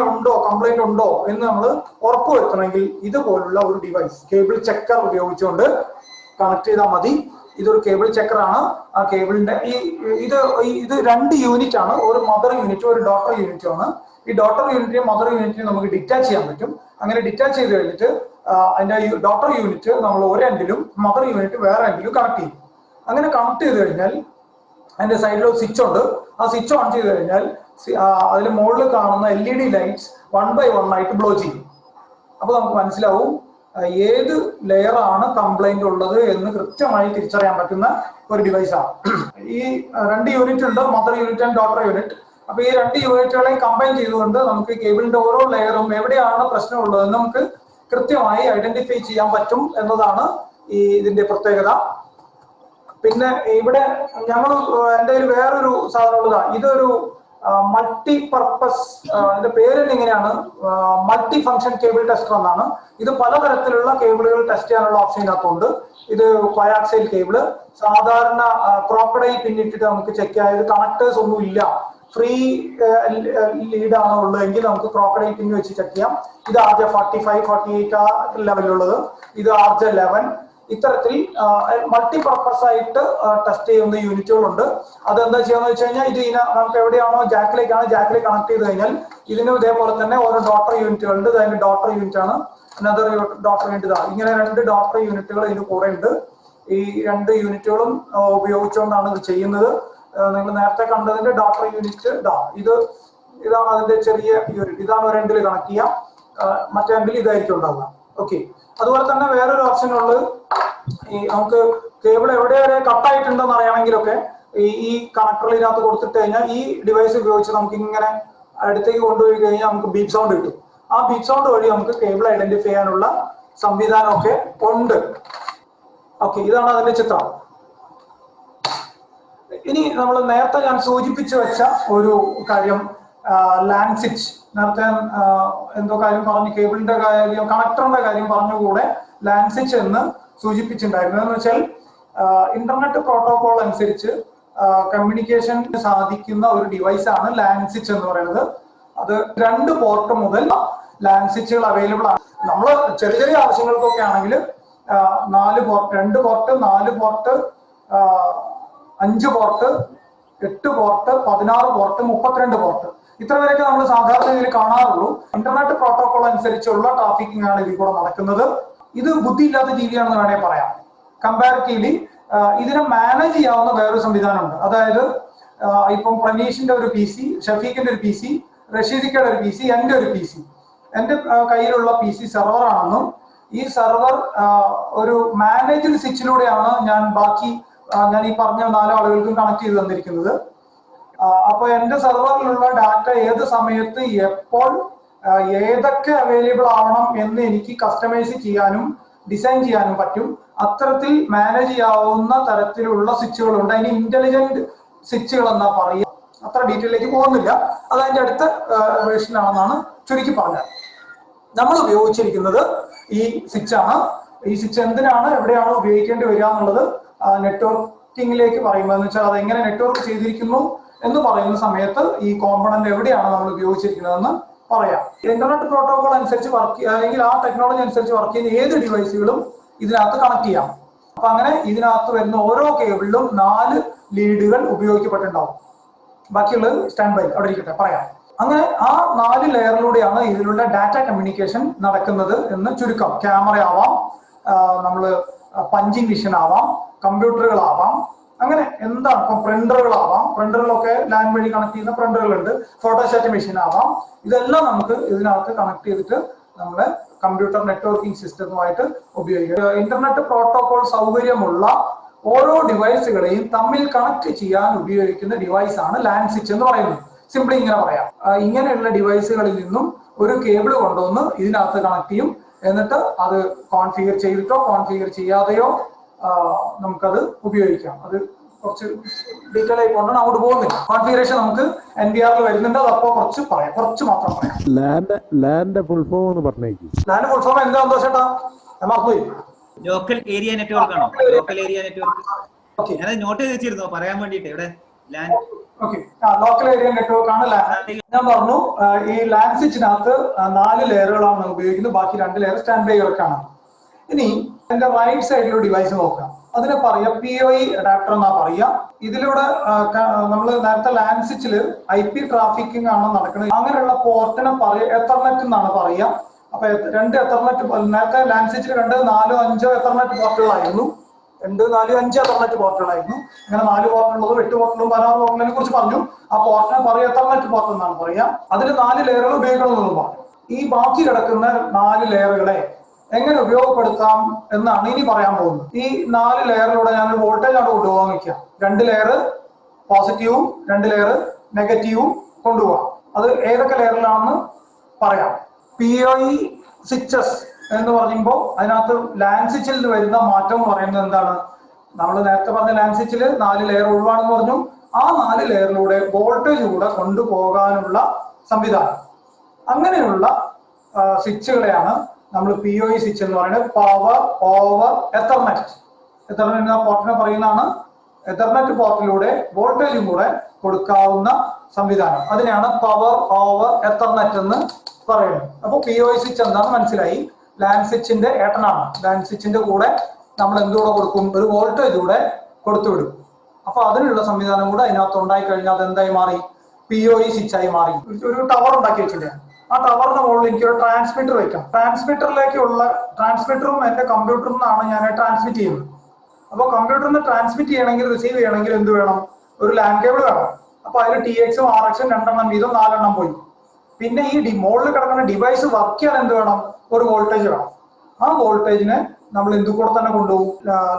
കംപ്ലൈന്റ് ഉണ്ടോ എന്ന് നമ്മൾ ഉറപ്പുവരുത്തണമെങ്കിൽ ഇതുപോലുള്ള ഒരു ഡിവൈസ് കേബിൾ ചെക്കർ ഉപയോഗിച്ചുകൊണ്ട് കണക്ട് ചെയ്താൽ മതി. ഇതൊരു കേബിൾ ചെക്കറാണ്. ആ കേബിളിന്റെ ഇത് 2 യൂണിറ്റ് ആണ്. ഒരു മദർ യൂണിറ്റും ഒരു ഡോട്ടർ യൂണിറ്റും ആണ്. ഈ ഡോട്ടർ യൂണിറ്റിനെയും മദർ യൂണിറ്റിനെയും നമുക്ക് ഡിറ്റാച്ച് ചെയ്യാൻ പറ്റും. അങ്ങനെ ഡിറ്റാച്ച് ചെയ്ത് കഴിഞ്ഞിട്ട് അതിന്റെ ഡോട്ടർ യൂണിറ്റ് നമ്മൾ ഒരു എൻഡിലും മദർ യൂണിറ്റ് വേറെ എൻഡിലും കണക്ട് ചെയ്യും. അങ്ങനെ കണക്ട് ചെയ്ത് കഴിഞ്ഞാൽ അതിന്റെ സൈഡിൽ ഒരു സ്വിച്ച് ഉണ്ട്. ആ സ്വിച്ച് ഓൺ ചെയ്ത് കഴിഞ്ഞാൽ അതിൽ മുകളിൽ കാണുന്ന LED ലൈറ്റ്സ് 1 by 1 ആയിട്ട് ബ്ലോ ചെയ്യും. അപ്പൊ നമുക്ക് മനസ്സിലാവും ഏത് ലെയർ ആണ് കംപ്ലൈന്റ് ഉള്ളത് എന്ന് കൃത്യമായി തിരിച്ചറിയാൻ പറ്റുന്ന ഒരു ഡിവൈസാണ്. ഈ 2 യൂണിറ്റ് ഉണ്ട്, mother unit and daughter unit. അപ്പൊ ഈ 2 യൂണിറ്റുകളെയും കമ്പൈൻ ചെയ്തുകൊണ്ട് നമുക്ക് കേബിളിന്റെ ഓരോ ലെയറും എവിടെയാണ് പ്രശ്നമുള്ളതെന്ന് നമുക്ക് കൃത്യമായി ഐഡന്റിഫൈ ചെയ്യാൻ പറ്റും എന്നതാണ് ഇതിന്റെ പ്രത്യേകത. പിന്നെ ഇവിടെ എൻ്റെ വേറൊരു സാധനമുള്ളതാ. ഇതൊരു മൾട്ടി പർപ്പസ്, ഇതിന്റെ പേര് ഇങ്ങനെയാണ്, മൾട്ടി ഫംഗ്ഷൻ കേബിൾ ടെസ്റ്റർ എന്നാണ്. ഇത് പലതരത്തിലുള്ള കേബിളുകൾ ടെസ്റ്റ് ചെയ്യാനുള്ള ഓപ്ഷൻ ഇതിനകത്തുണ്ട്. ഇത് കോയാക്സൈൽ കേബിള്, സാധാരണ ക്രോക്കഡൈൽ പിന്നിട്ടിട്ട് നമുക്ക് ചെക്ക് ചെയ്യാം. ഇത് കണക്ടേഴ്സ് ഒന്നും ഇല്ല, ഫ്രീ ലീഡ് ആണ് ഉള്ളതെങ്കിൽ നമുക്ക് ക്രോക്കഡൈൽ പിൻ വെച്ച് ചെക്ക് ചെയ്യാം. ഇത് RJ45, 48 ലെവലിലുള്ളത്. ഇത് RJ11. ഇത്തരത്തിൽ മൾട്ടിപർപ്പസ് ആയിട്ട് ടെസ്റ്റ് ചെയ്യുന്ന യൂണിറ്റുകളുണ്ട്. അതെന്താ ചെയ്യാന്ന് വെച്ച് കഴിഞ്ഞാൽ ഇത് നമുക്ക് എവിടെയാണോ ജാക്കിലേക്ക് കണക്ട് ചെയ്ത് കഴിഞ്ഞാൽ ഇതിനും ഇതേപോലെ തന്നെ ഓരോ ഡോട്ടർ യൂണിറ്റുകളുണ്ട്. അതിന്റെ ഡോട്ടർ യൂണിറ്റ് ആണ് അനദർ ഡോട്ടർ യൂണിറ്റ്. ഇങ്ങനെ 2 ഡോട്ടർ യൂണിറ്റുകൾ ഇതിന് കൂടെ ഉണ്ട്. ഈ 2 യൂണിറ്റുകളും ഉപയോഗിച്ചുകൊണ്ടാണ് ഇത് ചെയ്യുന്നത്. നിങ്ങൾ നേരത്തെ കണ്ടതിന്റെ ഡോട്ടർ യൂണിറ്റ് ഇതാണ് അതിന്റെ ചെറിയ യൂണിറ്റ്. ഇതാണ് ഒരു എൻഡിൽ കണക്ട് ചെയ്യാം, മറ്റേ എൻഡിൽ ഇതായിരിക്കും ഉണ്ടാവുക. ഓക്കെ, അതുപോലെ തന്നെ വേറൊരു ഓപ്ഷൻ ഉള്ളത്, നമുക്ക് കേബിൾ എവിടെ വരെ കട്ടായിട്ടുണ്ടെന്ന് അറിയണമെങ്കിലൊക്കെ ഈ കണക്ടറിനകത്ത് കൊടുത്തിട്ട് കഴിഞ്ഞാൽ ഈ ഡിവൈസ് ഉപയോഗിച്ച് നമുക്ക് ഇങ്ങനെ അടുത്തേക്ക് കൊണ്ടുപോയി കഴിഞ്ഞാൽ നമുക്ക് ബീപ്പ് സൗണ്ട് കിട്ടും. ആ ബീപ്പ് സൗണ്ട് വഴി നമുക്ക് കേബിൾ ഐഡന്റിഫൈ ചെയ്യാനുള്ള സംവിധാനമൊക്കെ ഉണ്ട്. ഓക്കെ, ഇതാണ് അതിന്റെ ചിത്രം. ഇനി നമ്മൾ നേരത്തെ ഞാൻ സൂചിപ്പിച്ചു വെച്ച ഒരു കാര്യം, ലാൻ സ്വിച്ച്. നേരത്തെ എന്തോ കാര്യം പറഞ്ഞു, കേബിളിന്റെ കാര്യം, കണക്ടറിന്റെ കാര്യം പറഞ്ഞുകൂടെ ലാൻ സ്വിച്ച് എന്ന് സൂചിപ്പിച്ചിട്ടുണ്ടായിരുന്നു. എന്ന് വെച്ചാൽ ഇന്റർനെറ്റ് പ്രോട്ടോകോൾ അനുസരിച്ച് കമ്മ്യൂണിക്കേഷൻ സാധിക്കുന്ന ഒരു ഡിവൈസ് ആണ് ലാൻ സ്വിച്ച് എന്ന് പറയുന്നത്. അത് 2 പോർട്ട് മുതൽ ലാൻ സ്വിച്ചുകൾ അവൈലബിൾ ആണ്. നമ്മൾ ചെറിയ ചെറിയ ആവശ്യങ്ങൾക്കൊക്കെ ആണെങ്കിൽ 4 port, 2 port, 4 port, 5 port, 8 port, 16 port, 32 port, ഇത്ര വരെയൊക്കെ നമ്മൾ സാധാരണ രീതിയിൽ കാണാറുള്ളൂ. ഇന്റർനെറ്റ് പ്രോട്ടോകോൾ അനുസരിച്ചുള്ള ട്രാഫിക്കിംഗ് ആണ് ഇതിൽ കൂടെ നടക്കുന്നത്. ഇത് ബുദ്ധിയില്ലാത്ത രീതിയാണെന്ന് വേണമെങ്കിൽ പറയാം. കമ്പാരിറ്റീവ്ലി ഇതിനെ മാനേജ് ചെയ്യാവുന്ന വേറൊരു സംവിധാനമുണ്ട്. അതായത് ഇപ്പം പ്രനീഷിന്റെ ഒരു PC, ഷഫീഖിന്റെ ഒരു PC, റഷീദിക്കയുടെ ഒരു PC, എൻ്റെ ഒരു PC, എൻ്റെ കയ്യിലുള്ള PC സെർവർ ആണെന്നും ഈ സെർവർ ഒരു മാനേജ്ഡ് സ്വിച്ചിലൂടെയാണ് ഞാൻ ഈ പറഞ്ഞ 4 ആളുകൾക്കും കണക്ട് ചെയ്ത് തന്നിരിക്കുന്നത്. അപ്പൊ എൻ്റെ സെർവറിലുള്ള ഡാറ്റ ഏത് സമയത്ത് എപ്പോൾ ഏതൊക്കെ അവൈലബിൾ ആവണം എന്ന് എനിക്ക് കസ്റ്റമൈസ് ചെയ്യാനും ഡിസൈൻ ചെയ്യാനും പറ്റും. അത്തരത്തിൽ മാനേജ് ചെയ്യാവുന്ന തരത്തിലുള്ള സ്വിച്ചുകളുണ്ട്. അതിന് ഇന്റലിജന്റ് സ്വിച്ചുകൾ എന്നാ പറയുക. അത്ര ഡീറ്റെയിലേക്ക് പോകുന്നില്ല, അത് അതിന്റെ അടുത്ത വേർഷനാണെന്നാണ് ചുരുക്കി പറഞ്ഞത്. നമ്മൾ ഉപയോഗിച്ചിരിക്കുന്നത് ഈ സ്വിച്ചാണ്. ഈ സ്വിച്ച് എന്തിനാണ്, എവിടെയാണ് ഉപയോഗിക്കേണ്ടി വരിക എന്നുള്ളത് നെറ്റ്വർക്കിംഗിലേക്ക് പറയുമ്പോൾ എന്ന് വെച്ചാൽ അത് എങ്ങനെ നെറ്റ്വർക്ക് ചെയ്തിരിക്കുന്നു എന്ന് പറയുന്ന സമയത്ത് ഈ കോമ്പണന്റ് എവിടെയാണ് നമ്മൾ ഉപയോഗിച്ചിരിക്കുന്നതെന്ന് പറയാം. ഇന്റർനെറ്റ് പ്രോട്ടോകോൾ അനുസരിച്ച് അല്ലെങ്കിൽ ആ ടെക്നോളജി അനുസരിച്ച് വർക്ക് ചെയ്യുന്ന ഏത് ഡിവൈസുകളും ഇതിനകത്ത് കണക്ട് ചെയ്യാം. അപ്പൊ അങ്ങനെ ഇതിനകത്ത് വരുന്ന ഓരോ കേബിളിലും 4 ലീഡുകൾ ഉപയോഗിക്കപ്പെട്ടിട്ടുണ്ടാവും. ബാക്കിയുള്ളത് സ്റ്റാൻഡ് ബൈ അവിടെ ഇരിക്കട്ടെ, പറയാം. അങ്ങനെ ആ 4 ലെയറിലൂടെയാണ് ഇതിലുള്ള ഡാറ്റ കമ്മ്യൂണിക്കേഷൻ നടക്കുന്നത് എന്ന് ചുരുക്കം. ക്യാമറ ആവാം, നമ്മള് പഞ്ചിങ് മെഷീൻ ആവാം, കമ്പ്യൂട്ടറുകളാവാം, അങ്ങനെ എന്താണ്, ഇപ്പൊ പ്രിന്ററുകളാവാം, പ്രിന്ററുകളൊക്കെ ലാൻ വഴി കണക്ട് ചെയ്യുന്ന പ്രിന്ററുകളുണ്ട്, ഫോട്ടോസ്റ്റാറ്റ് മെഷീൻ ആവാം. ഇതെല്ലാം നമുക്ക് ഇതിനകത്ത് കണക്ട് ചെയ്തിട്ട് നമ്മളെ കമ്പ്യൂട്ടർ നെറ്റ്വർക്കിംഗ് സിസ്റ്റവുമായിട്ട് ഉപയോഗിക്കുക. ഇന്റർനെറ്റ് പ്രോട്ടോകോൾ സൗകര്യമുള്ള ഓരോ ഡിവൈസുകളെയും തമ്മിൽ കണക്ട് ചെയ്യാൻ ഉപയോഗിക്കുന്ന ഡിവൈസ് ആണ് ലാൻ സ്വിച്ച് എന്ന് പറയുന്നത്. സിംപ്ലി ഇങ്ങനെ പറയാം. ഇങ്ങനെയുള്ള ഡിവൈസുകളിൽ നിന്നും ഒരു കേബിൾ കൊണ്ടുവന്ന് ഇതിനകത്ത് കണക്ട് ചെയ്യും. എന്നിട്ട് അത് കോൺഫിഗർ ചെയ്തിട്ടോ കോൺഫിഗർ ചെയ്യാതെയോ നമുക്കത് ഉപയോഗിക്കാം. അത് കുറച്ച് ഡീറ്റെയിൽ ആയി കൊണ്ടാണ് അങ്ങോട്ട് പോകുന്നില്ല. കോൺഫിഗറേഷൻ നമുക്ക് NVR വരുന്നുണ്ട്, അതപ്പോ കുറച്ച് മാത്രം പറയാം. ലാൻഡ് ഫുൾ ഫോം എന്ന് പറഞ്ഞേക്ക്. ലാൻഡ് ഫുൾ ഫോം എന്താ ചേട്ടാ, മറന്നുപോയി. ലോക്കൽ ഏരിയ നെറ്റ്വർക്ക് ആണോ? ലോക്കൽ ഏരിയ നെറ്റ്വർക്ക് ഞാൻ നോട്ട് ചെയ്ത് വെച്ചിരുന്നോ പറയാൻ വേണ്ടിട്ട്. ഇവിടെ ലാൻ ലോക്കൽ ഏരിയ നെറ്റ്വർക്ക് ആണ് ലാൻ. ഞാൻ പറഞ്ഞു ഈ ലാൻ സ്വിച്ചിനകത്ത് 4 ലെയറുകളാണ് ഉപയോഗിക്കുന്നത്, ബാക്കി 2 ലെയർ സ്റ്റാൻഡ് ബൈകൾക്കാണ്. ഇനി എന്റെ റൈറ്റ് സൈഡിലുള്ള ഡിവൈസ് നോക്കാം. അതിനെ പറയാം POE അഡാപ്റ്റർ എന്നാ പറയാ. ഇതിലൂടെ നമ്മൾ നേരത്തെ ലാൻ സ്വിച്ചില് IP ട്രാഫിക്കിംഗ് ആണ് നടക്കുന്നത്. അങ്ങനെയുള്ള പോർട്ടിനെ എത്തർനെറ്റ് എന്നാണ് പറയാ. അപ്പൊ 2 എത്തർനെറ്റ്, നേരത്തെ ലാൻ സ്വിച്ചിൽ 2, 4, 5 എത്തർനെറ്റ് പോർട്ടുകളായിരുന്നു. 2, 4, 5 എത്തർനെറ്റ് പോർട്ടുകളായിരുന്നു. ഇങ്ങനെ 4 പോർട്ടുള്ളതും 8 പോർട്ടുകളും 16 പോർട്ടുകളെ കുറിച്ച് പറഞ്ഞു. ആ പോർട്ടിനെ പറയാ എത്തർനെറ്റ് പോർട്ട് എന്നാണ് പറയാ. അതിൽ 4 ലെയറുകൾ ഉപയോഗിക്കണമെന്ന് പറഞ്ഞു. ഈ ബാക്കി കിടക്കുന്ന 4 ലെയറുകളെ എങ്ങനെ ഉപയോഗപ്പെടുത്താം എന്നാണ് ഇനി പറയാൻ പോകുന്നത്. ഈ 4 ലെയറിലൂടെ ഞാൻ വോൾട്ടേജ് ആണ് കൊണ്ടുപോകാൻ വെക്കുക. 2 ലെയർ പോസിറ്റീവും 2 ലെയർ നെഗറ്റീവും കൊണ്ടുപോകാം. അത് ഏതൊക്കെ ലെയറിലാണെന്ന് പറയാം. POE സ്വിച്ചസ് എന്ന് പറയുമ്പോൾ അതിനകത്ത് ലാൻ സ്വിച്ചിൽ വരുന്ന മാറ്റം എന്ന് പറയുന്നത് എന്താണ്? നമ്മൾ നേരത്തെ പറഞ്ഞ ലാൻ സ്വിച്ചിൽ 4 ലെയർ ഒഴിവാണെന്ന് പറഞ്ഞു. ആ 4 ലെയറിലൂടെ വോൾട്ടേജ് കൂടെ കൊണ്ടുപോകാനുള്ള സംവിധാനം. അങ്ങനെയുള്ള സ്വിച്ചുകളെയാണ് നമ്മൾ POE സ്വിച്ച് എന്ന് പറയുന്നത്. Power over Ethernet. എത്തർനെറ്റ് പോർട്ടിനെ പറയുന്നതാണ്. എത്തർനെറ്റ് പോർട്ടിലൂടെ വോൾട്ടേജും കൂടെ കൊടുക്കാവുന്ന സംവിധാനം, അതിനെയാണ് പവർ ഓവർ എത്തർനെറ്റ് എന്ന് പറയുന്നത്. അപ്പൊ POE സ്വിച്ച് എന്താണെന്ന് മനസ്സിലായി. ലാൻ സ്വിച്ചിന്റെ ഏട്ടനാണ്. ലാൻ സ്വിച്ചിന്റെ കൂടെ നമ്മൾ എന്തുകൂടെ കൊടുക്കും? ഒരു വോൾട്ടേജ് കൂടെ കൊടുത്തുവിടും. അപ്പൊ അതിനുള്ള സംവിധാനം കൂടെ അതിനകത്ത് ഉണ്ടായി കഴിഞ്ഞാൽ അത് എന്തായി മാറി? POE സ്വിച്ചായി മാറി. ഒരു ടവർ ഉണ്ടാക്കി വെച്ചില്ലേ, ആ ടവറിന്റെ മുകളിൽ എനിക്കൊരു ട്രാൻസ്മിറ്റർ വെക്കാം. ട്രാൻസ്മിറ്ററും എന്റെ കമ്പ്യൂട്ടറിൽ നിന്നാണ് ഞാൻ ട്രാൻസ്മിറ്റ് ചെയ്യുന്നത്. അപ്പൊ കമ്പ്യൂട്ടറിൽ നിന്ന് ട്രാൻസ്മിറ്റ് ചെയ്യണമെങ്കിൽ റിസീവ് ചെയ്യണമെങ്കിൽ എന്ത് വേണം? ഒരു ലാൻ കേബിൾ വേണം. അപ്പൊ അതിൽ TX ഉം RX ഉം 2 എണ്ണം വീതം 4 എണ്ണം പോയി. പിന്നെ ഈ മുകളിൽ കിടക്കുന്ന ഡിവൈസ് വർക്ക് ചെയ്യാൻ എന്ത് വേണം? ഒരു വോൾട്ടേജ് വേണം. ആ വോൾട്ടേജിനെ നമ്മൾ എന്ത് കൂടെ തന്നെ കൊണ്ടുപോകും?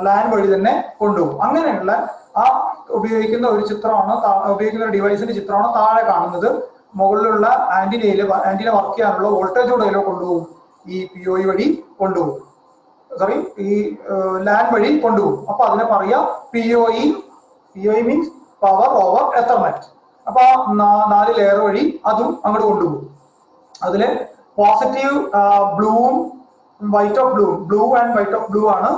ലാൻ വഴി തന്നെ കൊണ്ടുപോകും. അങ്ങനെയുള്ള ആ ഉപയോഗിക്കുന്ന ഒരു ചിത്രമാണ്, ഉപയോഗിക്കുന്ന ഒരു ഡിവൈസിന്റെ ചിത്രമാണ് താഴെ കാണുന്നത്. മുകളിലുള്ള ആന്റിന വർക്ക് ചെയ്യാനുള്ള വോൾട്ടേജ് കൂടെ കൊണ്ടുപോകും. ഈ POE വഴി കൊണ്ടുപോകും, ഈ ലാൻ വഴി കൊണ്ടുപോകും. അപ്പൊ അതിനെ പറയാ POE. POE means power over Ethernet. അപ്പൊ 4 ലെയർ വഴി അതും അങ്ങോട്ട് കൊണ്ടുപോകും. അതില് പോസിറ്റീവ് ബ്ലൂവും white of blue and white of blue ആണ്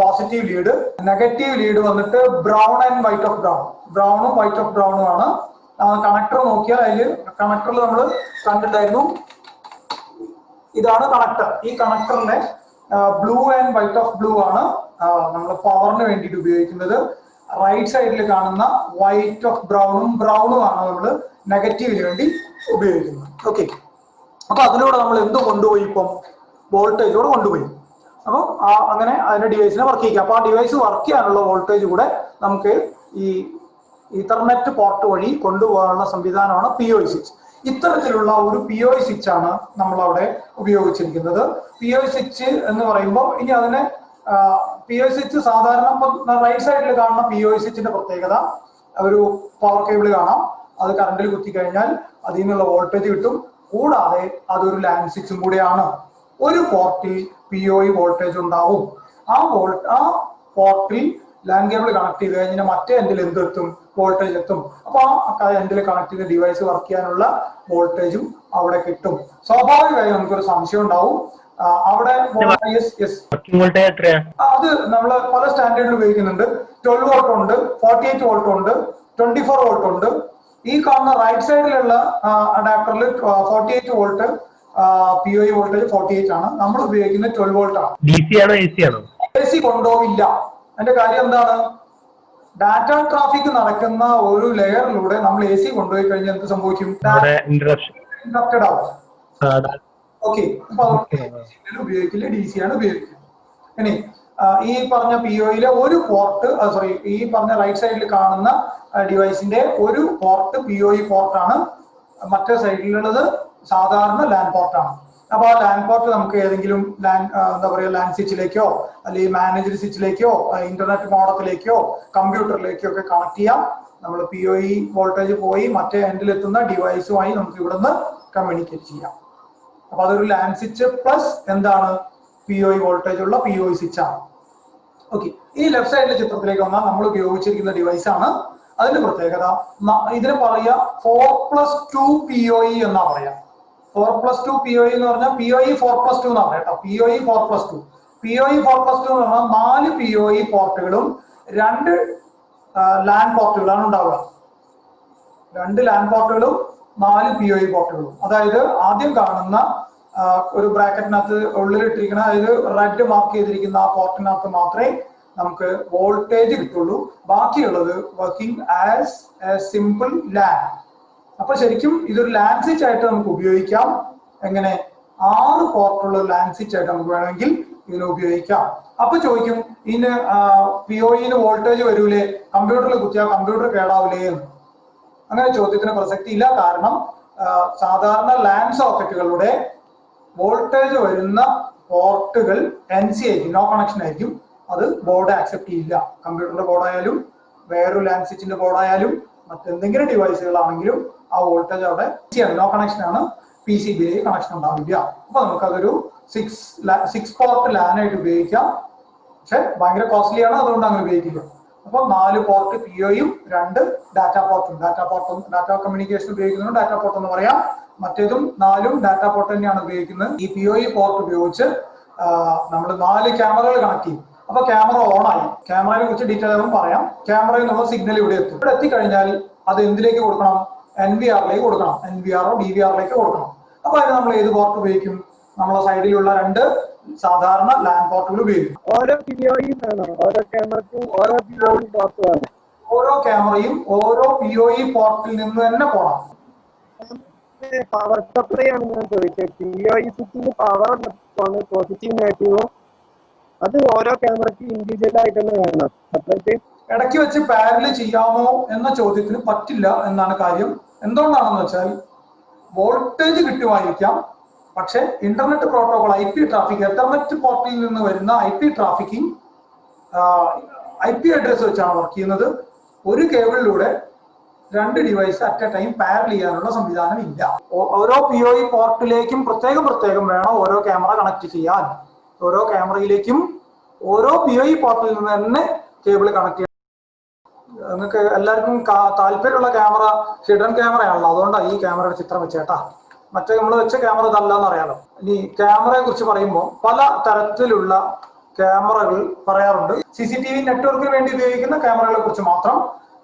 പോസിറ്റീവ് ലീഡ്. നെഗറ്റീവ് ലീഡ് വന്നിട്ട് ബ്രൗൺ ആൻഡ് വൈറ്റ് ഓഫ് ബ്രൗണും വൈറ്റ് ഓഫ് ബ്രൗണും ആണ്. കണക്ടർ നോക്കിയാൽ അതിൽ കണക്ടറിൽ നമ്മൾ കണ്ടിട്ടായിരുന്നു ഇതാണ് കണക്ടർ. ഈ കണക്ടറിന്റെ blue and white of blue ആണ് നമ്മൾ പവറിന് വേണ്ടിയിട്ട് ഉപയോഗിക്കുന്നത്. റൈറ്റ് സൈഡിൽ കാണുന്ന വൈറ്റ് ഓഫ് ബ്രൗണും ആണ് നമ്മൾ നെഗറ്റീവിന് വേണ്ടി ഉപയോഗിക്കുന്നത്. ഓക്കെ, അപ്പൊ അതിലൂടെ നമ്മൾ എന്ത് കൊണ്ടുപോയി? ഇപ്പം വോൾട്ടേജോടെ കൊണ്ടുപോയി. അപ്പം അങ്ങനെ അതിന്റെ ഡിവൈസിനെ വർക്ക് ചെയ്യിക്കാം. അപ്പൊ ആ ഡിവൈസ് വർക്ക് ചെയ്യാനുള്ള വോൾട്ടേജ് കൂടെ നമുക്ക് ഈ ഇഥർനെറ്റ് പോർട്ട് വഴി കൊണ്ടുപോകാനുള്ള സംവിധാനമാണ് POE സ്വിച്ച്. ഇത്തരത്തിലുള്ള ഒരു POE സ്വിച്ച് ആണ് നമ്മൾ അവിടെ ഉപയോഗിച്ചിരിക്കുന്നത്. POE സ്വിച്ച് എന്ന് പറയുമ്പോൾ ഇനി അതിനെ POE സ്വിച്ച് സാധാരണ റൈറ്റ് സൈഡിൽ കാണുന്ന POE സ്വിച്ചിന്റെ പ്രത്യേകത, ഒരു പവർ കേബിൾ കാണാം, അത് കറണ്ടിൽ കുത്തി കഴിഞ്ഞാൽ അതിൽ നിന്നുള്ള വോൾട്ടേജ് കിട്ടും. കൂടാതെ അതൊരു ലാൻഡ് സ്വിച്ചും കൂടിയാണ്. ഒരു പോർട്ടിൽ POE വോൾട്ടേജ് ഉണ്ടാവും. ആ പോർട്ടിൽ ലാൻഡ് കേബിൾ കണക്ട് ചെയ്ത് കഴിഞ്ഞാൽ മറ്റേ എൻഡിൽ എന്തെത്തും? വോൾട്ടേജ് എത്തും. അപ്പൊ ആ എൻഡിൽ കണക്ട് ചെയ്ത ഡിവൈസ് വർക്ക് ചെയ്യാനുള്ള വോൾട്ടേജും അവിടെ കിട്ടും. സ്വാഭാവികമായി നമുക്കൊരു സംശയം ഉണ്ടാവും, അവിടെ അത് നമ്മൾ പല സ്റ്റാൻഡേർഡിൽ ഉപയോഗിക്കുന്നുണ്ട്. 12 വോൾട്ട് ഉണ്ട്, 48 വോൾട്ട് ഉണ്ട്, 24 വോൾട്ട് ഉണ്ട്. ഈ കാണുന്ന റൈറ്റ് സൈഡിലുള്ള അഡാപ്റ്ററിൽ 48 വോൾട്ട് POE വോൾട്ടേജ് 48 ആണ്. നമ്മൾ ഉപയോഗിക്കുന്നത് 12 വോൾട്ട് ആണ്. DC ആണോ AC ആണോ? AC കൊണ്ടുപോവില്ല. അതിന്റെ കാര്യം എന്താണ്? ഡാറ്റ ട്രാഫിക് നടക്കുന്ന ഒരു ലെയറിലൂടെ നമ്മൾ AC കൊണ്ടുപോയി കഴിഞ്ഞാൽ എന്ത് സംഭവിക്കും? ഇന്ററപ്റ്റഡ് ആവും. ഓക്കെ, അപ്പൊ ഉപയോഗിക്കില്ല, DC ആണ് ഉപയോഗിക്കുന്നത്. ഇനി ഈ പറഞ്ഞ POEയിലെ ഒരു പോർട്ട്, ഈ പറഞ്ഞ റൈറ്റ് സൈഡിൽ കാണുന്ന ഡിവൈസിന്റെ ഒരു പോർട്ട് POE പോർട്ടാണ്. മറ്റേ സൈഡിലുള്ളത് സാധാരണ ലാൻ പോർട്ടാണ്. അപ്പൊ ആ ലാൻ പോർട്ട് നമുക്ക് ഏതെങ്കിലും ലാൻ സ്വിച്ചിലേക്കോ അല്ലെങ്കിൽ മാനേജർ സ്വിച്ചിലേക്കോ ഇന്റർനെറ്റ് മോഡത്തിലേക്കോ കമ്പ്യൂട്ടറിലേക്കോ ഒക്കെ കണക്ട് ചെയ്യാം. നമ്മൾ POE വോൾട്ടേജ് പോയി മറ്റേ എൻഡിലെത്തുന്ന ഡിവൈസുമായി നമുക്ക് ഇവിടുന്ന് കമ്മ്യൂണിക്കേറ്റ് ചെയ്യാം. അപ്പൊ അതൊരു ലാൻ സ്വിച്ച് പ്ലസ് എന്താണ്? POE വോൾട്ടേജ് ഉള്ള POE സ്വിച്ച് ആണ്. ഓക്കെ, ഈ ലെഫ്റ്റ് സൈഡിലെ ചിത്രത്തിലേക്ക് വന്നാൽ നമ്മൾ ഉപയോഗിച്ചിരിക്കുന്ന ഡിവൈസ് ആണ്. അതിന്റെ പ്രത്യേകത ഇതിന് പറയാ 4+2 POE എന്നാ പറയാ. 4+2 POE എന്ന് പറഞ്ഞാൽ POE 4+2 എന്നാ പറയാം കേട്ടോ. POE 4+2 എന്ന് പറഞ്ഞാൽ 4 POE പോർട്ടുകളും 2 ലാൻ പോർട്ടുകളാണ് ഉണ്ടാവുക. 2 ലാൻ പോർട്ടുകളും 4 POE പോർട്ടുകളും. അതായത് ആദ്യം കാണുന്ന ഒരു ബ്രാക്കറ്റിനകത്ത് ഉള്ളിലിട്ടിരിക്കുന്ന, അതായത് റെഡ് മാർക്ക് ചെയ്തിരിക്കുന്ന ആ പോർട്ടിനകത്ത് മാത്രമേ നമുക്ക് വോൾട്ടേജ് കിട്ടുള്ളൂ. ബാക്കിയുള്ളത് working as a simple LAN. അപ്പൊ ശരിക്കും ഇതൊരു ലാൻ സ്വിച്ച് ആയിട്ട് നമുക്ക് ഉപയോഗിക്കാം. എങ്ങനെ? 6 പോർട്ടുള്ള ലാൻ സ്വിച്ച് ആയിട്ട് നമുക്ക് വേണമെങ്കിൽ ഇതിനെ ഉപയോഗിക്കാം. അപ്പൊ ചോദിക്കും, ഇതിന് POEന് വോൾട്ടേജ് വരൂലേ, കമ്പ്യൂട്ടറിൽ കുത്തിയാൽ കമ്പ്യൂട്ടർ കേടാവൂലേ എന്ന്. അങ്ങനെ ചോദ്യത്തിന് പ്രസക്തി ഇല്ല. കാരണം സാധാരണ ലാൻ സോക്കറ്റുകളുടെ വോൾട്ടേജ് വരുന്ന പോർട്ടുകൾ NC ആയിരിക്കും, നോ കണക്ഷൻ ആയിരിക്കും. അത് ബോർഡ് ആക്സെപ്റ്റ് ചെയ്യില്ല. കമ്പ്യൂട്ടറിന്റെ ബോർഡായാലും വേറൊരു ലാൻ സ്വിച്ചിന്റെ ബോർഡായാലും മറ്റെന്തെങ്കിലും ഡിവൈസുകളാണെങ്കിലും ആ വോൾട്ടേജ് അവിടെ നോ കണക്ഷൻ ആണ്. PCBയിലേക്ക് കണക്ഷൻ ഉണ്ടാവില്ല. അപ്പൊ നമുക്കതൊരു 6 പോർട്ട് ലാൻ ആയിട്ട് ഉപയോഗിക്കാം. പക്ഷെ ഭയങ്കര കോസ്റ്റ്ലി ആണ്, അതുകൊണ്ട് അങ്ങനെ ഉപയോഗിക്കില്ല. അപ്പൊ 4 പോർട്ട് POEയും 2 ഡാറ്റ പോർട്ടും. ഡാറ്റ കമ്മ്യൂണിക്കേഷൻ ഉപയോഗിക്കുന്നത് ഡാറ്റ പോർട്ട് എന്ന് പറയാം. മറ്റേതും 4ഉം ഡാറ്റ പോർട്ട് തന്നെയാണ് ഉപയോഗിക്കുന്നത്. ഈ POE പോർട്ട് ഉപയോഗിച്ച് നമ്മൾ 4 ക്യാമറകൾ കണക്ട് ചെയ്യും. അപ്പൊ ക്യാമറ ഓൺ ആയി. ക്യാമറയെ കുറിച്ച് ഡീറ്റെയിൽ ആകും പറയാം. ക്യാമറയിൽ നമ്മൾ സിഗ്നൽ ഇവിടെ എത്തും. ഇവിടെ എത്തിക്കഴിഞ്ഞാൽ അത് എന്തിലേക്ക് കൊടുക്കണം? NVRലേക്ക് കൊടുക്കണം. NVRO DVRലേക്ക് കൊടുക്കണം. അപ്പൊ അതിന് നമ്മൾ ഏത് പോർട്ട് ഉപയോഗിക്കും? നമ്മളെ സൈഡിലുള്ള 2 സാധാരണ ലാൻ പോർട്ടുകൾ ഉപയോഗിക്കും. ഓരോ POEയും വേണം. ഓരോ ക്യാമറയ്ക്കും ഓരോ POE പോർട്ട് വേണം. ഓരോ ക്യാമറയും ഓരോ POE പോർട്ടിൽ നിന്ന് തന്നെ പോകണം. പവർ സപ്ലൈ ആണ് ഞാൻ ചോദിച്ചത്. POE സ്വിച്ചിന് പവർ പോസിറ്റീവ് നെഗറ്റീവും അത് ഓരോ ക്യാമറയ്ക്ക് ഇൻഡിവിജ്വൽ ആയിട്ട് തന്നെ വേണം. സെപ്പറേറ്റ് ഇടയ്ക്ക് വെച്ച് പാരലൽ ചെയ്യാമോ എന്ന ചോദ്യത്തിന് പറ്റില്ല എന്നാണ് കാര്യം. എന്തുകൊണ്ടാണെന്ന് വെച്ചാൽ വോൾട്ടേജ് കിട്ടുമായിരിക്കാം, പക്ഷെ internet protocol IP traffic, Ethernet പോർട്ടിൽ നിന്ന് വരുന്ന IP ട്രാഫിക്കിംഗ് IP അഡ്രസ് വെച്ചാണ് വർക്ക് ചെയ്യുന്നത്. ഒരു കേബിളിലൂടെ 2 device at A time parallel ചെയ്യാനുള്ള സംവിധാനം ഇല്ല. ഓരോ POE പോർട്ടിലേക്കും പ്രത്യേകം വേണം ഓരോ ക്യാമറ കണക്ട് ചെയ്യാൻ. ഓരോ ക്യാമറയിലേക്കും ഓരോ POE പോർട്ടിൽ നിന്ന് തന്നെ കേബിൾ കണക്ട് ചെയ്യാം. നിങ്ങൾക്ക് എല്ലാവർക്കും താല്പര്യമുള്ള ക്യാമറ ഹിഡൻ ക്യാമറയാണല്ലോ, അതുകൊണ്ടാണ് ഈ ക്യാമറയുടെ ചിത്രം വെച്ചേട്ടാ. മറ്റേ നമ്മൾ വെച്ച ക്യാമറ ഇതല്ലാന്ന് അറിയാലോ. ഇനി ക്യാമറയെ കുറിച്ച് പറയുമ്പോൾ പല തരത്തിലുള്ള ക്യാമറകൾ പറയാറുണ്ട്. CCTV നെറ്റ്വർക്കിന് വേണ്ടി ഉപയോഗിക്കുന്ന ക്യാമറകളെ കുറിച്ച് മാത്രം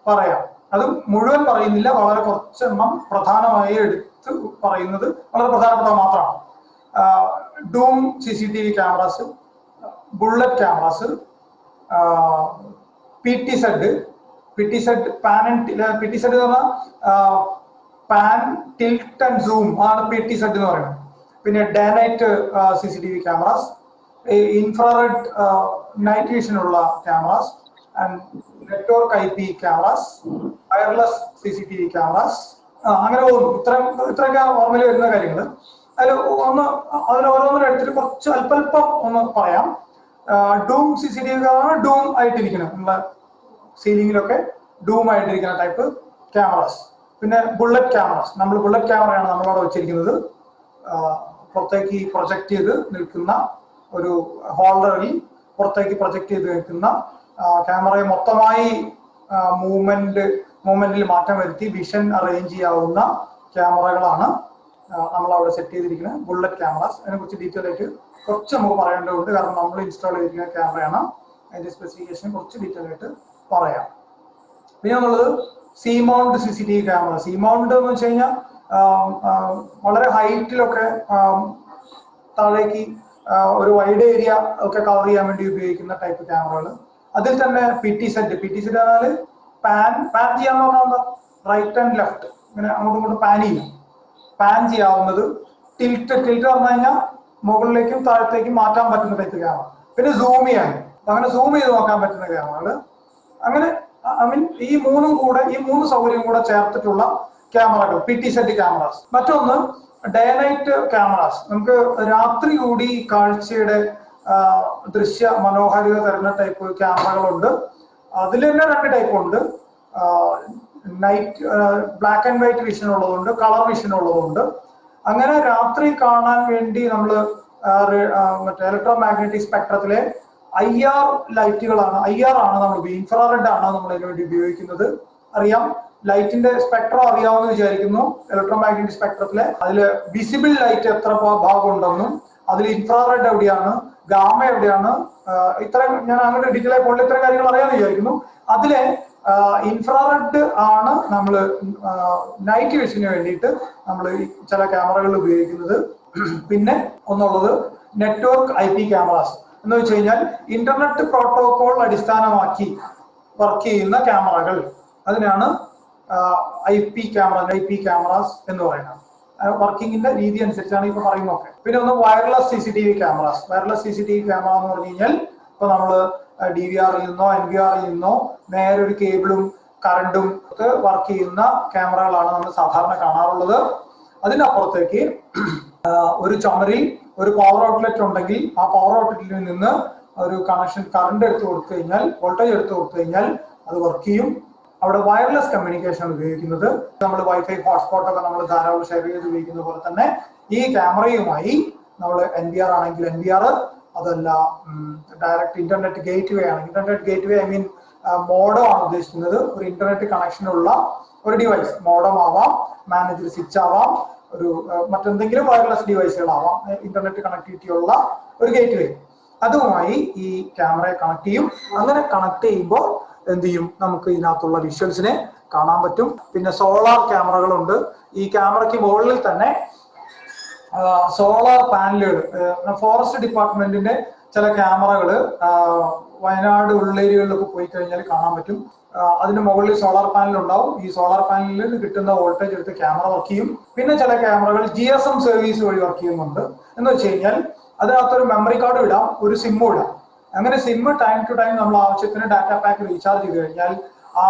പറയാം. അത് മുഴുവൻ പറയുന്നില്ല, വളരെ കുറച്ചെണ്ണം പ്രധാനമായി എടുത്ത് പറയുന്നത് വളരെ പ്രധാനപ്പെട്ട മാത്രമാണ്. Dome CCTV cameras, bullet cameras, PTZ PTZ എന്ന് പറഞ്ഞാൽ പാൻ ടിൽറ്റ് ആൻഡ് സൂം ആണ് PTZ എന്ന് പറയുന്നത്. പിന്നെ day night CCTV cameras, infrared night vision ഉള്ള cameras and network IP cameras, wireless CCTV cameras. അങ്ങനെ പോകുന്നു. ഇത്രയൊക്കെ നോർമലി വരുന്ന കാര്യങ്ങൾ. അതിൽ ഓരോന്നിനും എടുത്തിട്ട് കുറച്ച് അല്പം ഒന്ന് പറയാം. ഡൂം CCTV ക്യാമറ ഡൂം ആയിട്ടിരിക്കണം, നമ്മളെ സീലിംഗിലൊക്കെ ഡൂം ആയിട്ടിരിക്കുന്ന ടൈപ്പ് ക്യാമറാസ്. പിന്നെ ബുള്ളറ്റ് ക്യാമറാസ്, നമ്മൾ ബുള്ളറ്റ് ക്യാമറയാണ് നമ്മളവിടെ വെച്ചിരിക്കുന്നത്. പുറത്തേക്ക് പ്രൊജക്ട് ചെയ്ത് നിൽക്കുന്ന ഒരു ഹോൾഡറിൽ പുറത്തേക്ക് പ്രൊജക്ട് ചെയ്ത് നിൽക്കുന്ന ക്യാമറയെ മൊത്തമായി മൂവ്മെന്റിൽ മാറ്റം വരുത്തി വിഷൻ അറേഞ്ച് ചെയ്യാവുന്ന ക്യാമറകളാണ് നമ്മളവിടെ സെറ്റ് ചെയ്തിരിക്കുന്നത് ബുള്ളറ്റ് ക്യാമറാസ്. അതിനെക്കുറിച്ച് ഡീറ്റെയിൽ ആയിട്ട് കുറച്ച് നമുക്ക് പറയേണ്ടതുണ്ട്, കാരണം നമ്മൾ ഇൻസ്റ്റാൾ ചെയ്തിരിക്കുന്ന ക്യാമറയാണ്. അതിന്റെ സ്പെസിഫിക്കേഷൻ കുറച്ച് ഡീറ്റെയിൽ ആയിട്ട് പറയാം. പിന്നെ നമ്മളത് C-mount CCTV ക്യാമറ. C-mount എന്ന് വെച്ച് കഴിഞ്ഞാൽ വളരെ ഹൈറ്റിലൊക്കെ താഴേക്ക് ഒരു വൈഡ് ഏരിയ ഒക്കെ കവർ ചെയ്യാൻ വേണ്ടി ഉപയോഗിക്കുന്ന ടൈപ്പ് ക്യാമറകൾ. അതിൽ തന്നെ PTZ പറഞ്ഞാൽ പാൻ ചെയ്യാന്ന് പറഞ്ഞാൽ റൈറ്റ് ആൻഡ് ലെഫ്റ്റ് ഇങ്ങനെ അങ്ങോട്ടും ഇങ്ങോട്ടും പാൻ ചെയ്യാവുന്നത്. ടിൽറ്റ് പറഞ്ഞു കഴിഞ്ഞാൽ മുകളിലേക്കും താഴത്തേക്കും മാറ്റാൻ പറ്റുന്ന ടൈപ്പ് ക്യാമറ. പിന്നെ സൂം ചെയ്യാൻ, അങ്ങനെ സൂം ചെയ്ത് നോക്കാൻ പറ്റുന്ന ക്യാമറകൾ. അങ്ങനെ ഈ മൂന്ന് സൗകര്യം കൂടെ ചേർത്തിട്ടുള്ള ക്യാമറകൾ PTZ ക്യാമറാസ്. മറ്റൊന്ന് ഡേ നൈറ്റ് ക്യാമറാസ്. നമുക്ക് രാത്രി കൂടി കാഴ്ചയുടെ ദൃശ്യ മനോഹാരിത തരുന്ന ടൈപ്പ് ക്യാമറകളുണ്ട്. അതിൽ തന്നെ 2 ടൈപ്പ് ഉണ്ട്. Night black and white vision ഉള്ളതുണ്ട്, കളർ വിഷൻ ഉള്ളതുണ്ട്. അങ്ങനെ രാത്രി കാണാൻ വേണ്ടി നമ്മൾ മറ്റേ ഇലക്ട്രോ മാഗ്നറ്റിക് സ്പെക്ട്രത്തിലെ IR ലൈറ്റുകളാണ്, IR ആണ് നമ്മൾ ഇൻഫ്രാറെഡ് ആണ് നമ്മൾ അതിനു വേണ്ടി ഉപയോഗിക്കുന്നത്. അറിയാം, ലൈറ്റിന്റെ സ്പെക്ട്രം അറിയാമെന്ന് വിചാരിക്കുന്നു. ഇലക്ട്രോ മാഗ്നറ്റിക് സ്പെക്ട്രത്തിലെ അതിൽ വിസിബിൾ ലൈറ്റ് എത്ര ഭാഗം ഉണ്ടെന്നും അതിൽ ഇൻഫ്രാറെഡ് എവിടെയാണ്, ഗാമ എവിടെയാണ്, ഇത്രയും ഞാൻ അങ്ങനെ ഡീറ്റെയിൽ ആയി പോലുള്ള ഇത്തരം കാര്യങ്ങൾ അറിയാമെന്ന് വിചാരിക്കുന്നു. അതിലെ ഇൻഫ്രാറെഡ് ആണ് നമ്മൾ നൈറ്റ് വിഷന് വേണ്ടിയിട്ട് നമ്മൾ ചില ക്യാമറകൾ ഉപയോഗിക്കുന്നത്. പിന്നെ ഒന്നുള്ളത് നെറ്റ്വർക്ക് IP ക്യാമറാസ് എന്ന് വെച്ച് കഴിഞ്ഞാൽ ഇന്റർനെറ്റ് പ്രോട്ടോകോൾ അടിസ്ഥാനമാക്കി വർക്ക് ചെയ്യുന്ന ക്യാമറകൾ. അതിനാണ് IP ക്യാമറാസ് എന്ന് പറയുന്നത്. വർക്കിങ്ങിന്റെ രീതി അനുസരിച്ചാണ് ഇപ്പൊ പറയുന്നതൊക്കെ. പിന്നെ ഒന്ന് wireless CCTV cameras. Wireless CCTV camera എന്ന് പറഞ്ഞു കഴിഞ്ഞാൽ ഇപ്പൊ നമ്മൾ DVR-ൽ നിന്നോ NVR-ൽ നിന്നോ നേരെ ഒരു കേബിളും കറണ്ടും ഒക്കെ വർക്ക് ചെയ്യുന്ന ക്യാമറകളാണ് നമ്മൾ സാധാരണ കാണാറുള്ളത്. അതിനപ്പുറത്തേക്ക് ഒരു ചുമരിൽ ഒരു പവർ ഔട്ട്ലെറ്റ് ഉണ്ടെങ്കിൽ ആ പവർ ഔട്ട്ലെറ്റിൽ നിന്ന് ഒരു കണക്ഷൻ കറണ്ട് എടുത്തു കൊടുത്തു കഴിഞ്ഞാൽ, വോൾട്ടേജ് എടുത്തു കൊടുത്തു കഴിഞ്ഞാൽ അത് വർക്ക് ചെയ്യും. അവിടെ വയർലെസ് കമ്മ്യൂണിക്കേഷൻ ഉപയോഗിക്കുന്നത്. നമ്മൾ വൈഫൈ ഹോട്ട്സ്പോട്ട് ഒക്കെ നമ്മൾ ധാരാളം ഷെയർ ചെയ്ത് ഉപയോഗിക്കുന്ന പോലെ തന്നെ ഈ ക്യാമറയുമായി നമ്മൾ NVR ആണെങ്കിൽ NVR, അതല്ല ഡയറക്റ്റ് ഇന്റർനെറ്റ് ഗേറ്റ് വേ ആണ്. ഇന്റർനെറ്റ് ഗേറ്റ് വേ മോഡം ആണ് ഉദ്ദേശിക്കുന്നത്. ഒരു ഇന്റർനെറ്റ് കണക്ഷൻ ഉള്ള ഒരു ഡിവൈസ്, മോഡം ആവാം, മാനേജർ സ്വിച്ച് ആവാം, ഒരു മറ്റെന്തെങ്കിലും വയർലെസ് ഡിവൈസുകളാവാം, ഇന്റർനെറ്റ് കണക്ടിവിറ്റി ഉള്ള ഒരു ഗേറ്റ് വേ. അതുമായി ഈ ക്യാമറയെ കണക്ട് ചെയ്യും. അങ്ങനെ കണക്ട് ചെയ്യുമ്പോൾ എന്ത് ചെയ്യും, നമുക്ക് ഇതിനകത്തുള്ള വിഷ്വൽസിനെ കാണാൻ പറ്റും. പിന്നെ സോളാർ ക്യാമറകളുണ്ട്. ഈ ക്യാമറയ്ക്ക് മുകളിൽ തന്നെ സോളാർ പാനലുകൾ, ഫോറസ്റ്റ് ഡിപ്പാർട്ട്മെന്റിന്റെ ചില ക്യാമറകൾ വയനാട് ഉള്ളേരിയകളിലൊക്കെ പോയി കഴിഞ്ഞാൽ കാണാൻ പറ്റും. അതിന് മുകളിൽ സോളാർ പാനൽ ഉണ്ടാവും. ഈ സോളാർ പാനലിൽ കിട്ടുന്ന വോൾട്ടേജ് എടുത്ത് ക്യാമറ വർക്ക് ചെയ്യും. പിന്നെ ചില ക്യാമറകൾ GSM സർവീസ് വഴി വർക്ക് ചെയ്യുന്നുണ്ട്. എന്ന് വെച്ച് കഴിഞ്ഞാൽ അതിനകത്തൊരു മെമ്മറി കാർഡ് ഇടാം, ഒരു സിമ്മും ഇടാം. അങ്ങനെ സിമ്മ് ടൈം ടു ടൈം നമ്മൾ ആവശ്യത്തിന് ഡാറ്റ പാക്ക് റീചാർജ് ചെയ്ത് കഴിഞ്ഞാൽ ആ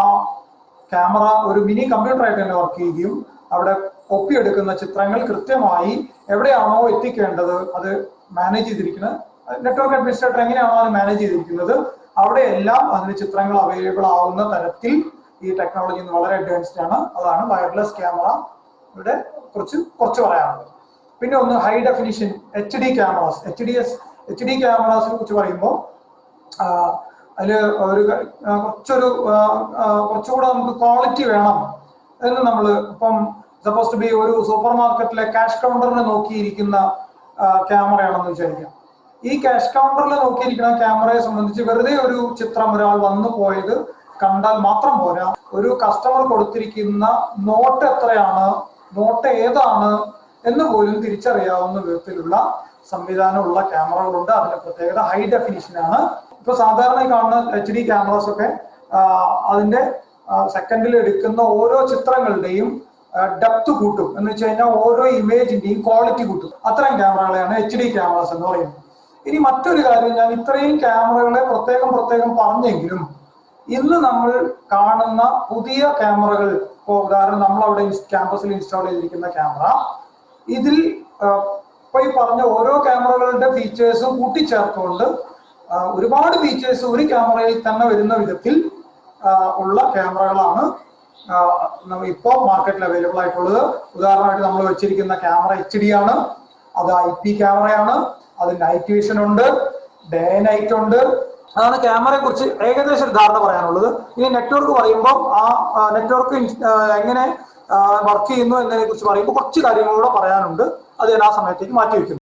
ക്യാമറ ഒരു മിനി കമ്പ്യൂട്ടർ ആയിട്ട് തന്നെ വർക്ക് ചെയ്യുകയും അവിടെ ഒപ്പിയെടുക്കുന്ന ചിത്രങ്ങൾ കൃത്യമായി എവിടെയാണോ എത്തിക്കേണ്ടത് അത് മാനേജ് ചെയ്തിരിക്കുന്നത്. നെറ്റ്വർക്ക് അഡ്മിനിസ്ട്രേറ്റർ എങ്ങനെയാണോ അത് മാനേജ് ചെയ്തിരിക്കുന്നത് അവിടെയെല്ലാം അതിന് ചിത്രങ്ങൾ അവൈലബിൾ ആവുന്ന തരത്തിൽ ഈ ടെക്നോളജി വളരെ അഡ്വാൻസ്ഡ് ആണ്. അതാണ് വയർലെസ് ക്യാമറ ഇവിടെ കുറച്ച് പറയാനുള്ളത്. പിന്നെ ഒന്ന് high definition HD cameras. HD ക്യാമറാസിനെ കുറിച്ച് പറയുമ്പോൾ അതിൽ കുറച്ചുകൂടെ നമുക്ക് ക്വാളിറ്റി വേണം എന്ന് നമ്മൾ ഇപ്പം സപ്പോസ് ടു ബി ഒരു സൂപ്പർ മാർക്കറ്റിലെ ക്യാഷ് കൗണ്ടറിനെ നോക്കിയിരിക്കുന്ന ക്യാമറയാണെന്ന് വിചാരിക്കാം. ഈ ക്യാഷ് കൗണ്ടറിൽ നോക്കിയിരിക്കുന്ന ക്യാമറയെ സംബന്ധിച്ച് വെറുതെ ഒരു ചിത്രം ഒരാൾ വന്നു പോയത് കണ്ടാൽ മാത്രം പോരാ. ഒരു കസ്റ്റമർ കൊടുത്തിരിക്കുന്ന നോട്ട് എത്രയാണ്, നോട്ട് ഏതാണ് എന്ന് പോലും തിരിച്ചറിയാവുന്ന വിധത്തിലുള്ള സംവിധാനമുള്ള ക്യാമറകളുണ്ട്. അതിന്റെ പ്രത്യേകത ഹൈ ഡെഫിനിഷനാണ്. ഇപ്പൊ സാധാരണ കാണുന്ന HD ക്യാമറാസ് ഒക്കെ അതിന്റെ സെക്കൻഡിൽ എടുക്കുന്ന ഓരോ ചിത്രങ്ങളുടെയും ഡെപ്ത് കൂട്ടും. എന്ന് വെച്ച് കഴിഞ്ഞാൽ ഓരോ ഇമേജിന്റെയും ക്വാളിറ്റി കൂട്ടും. അത്തരം ക്യാമറകളെയാണ് HD ക്യാമറാസ് എന്ന് പറയുന്നത്. ഇനി മറ്റൊരു കാര്യം, ഞാൻ ഇത്രയും ക്യാമറകളെ പ്രത്യേകം പറഞ്ഞെങ്കിലും ഇന്ന് നമ്മൾ കാണുന്ന പുതിയ ക്യാമറകൾ, ഉദാഹരണം നമ്മൾ അവിടെ ക്യാമ്പസിൽ ഇൻസ്റ്റാൾ ചെയ്തിരിക്കുന്ന ക്യാമറ, ഇതിൽ ഇപ്പൊ ഈ പറഞ്ഞ ഓരോ ക്യാമറകളുടെ ഫീച്ചേഴ്സും കൂട്ടിച്ചേർത്തുകൊണ്ട് ഒരുപാട് ഫീച്ചേഴ്സ് ഒരു ക്യാമറയിൽ തന്നെ വരുന്ന വിധത്തിൽ ഉള്ള ക്യാമറകളാണ് ഇപ്പോൾ മാർക്കറ്റിൽ അവൈലബിൾ ആയിട്ടുള്ളത്. ഉദാഹരണമായിട്ട് നമ്മൾ വെച്ചിരിക്കുന്ന ക്യാമറ HD ആണ്, അത് IP ക്യാമറയാണ്, അത് നൈറ്റ് വിഷൻ ഉണ്ട്, ഡേ നൈറ്റ് ഉണ്ട്. അതാണ് ക്യാമറയെ കുറിച്ച് ഏകദേശം ഒരു ധാരണ പറയാനുള്ളത്. ഇനി നെറ്റ്വർക്ക് പറയുമ്പോൾ ആ നെറ്റ്വർക്ക് എങ്ങനെ വർക്ക് ചെയ്യുന്നു എന്നതിനെ കുറിച്ച് പറയുമ്പോൾ കുറച്ച് കാര്യങ്ങളൂടെ പറയാനുണ്ട്. അത് ഞാൻ ആ സമയത്തേക്ക് മാറ്റി വെക്കുന്നു.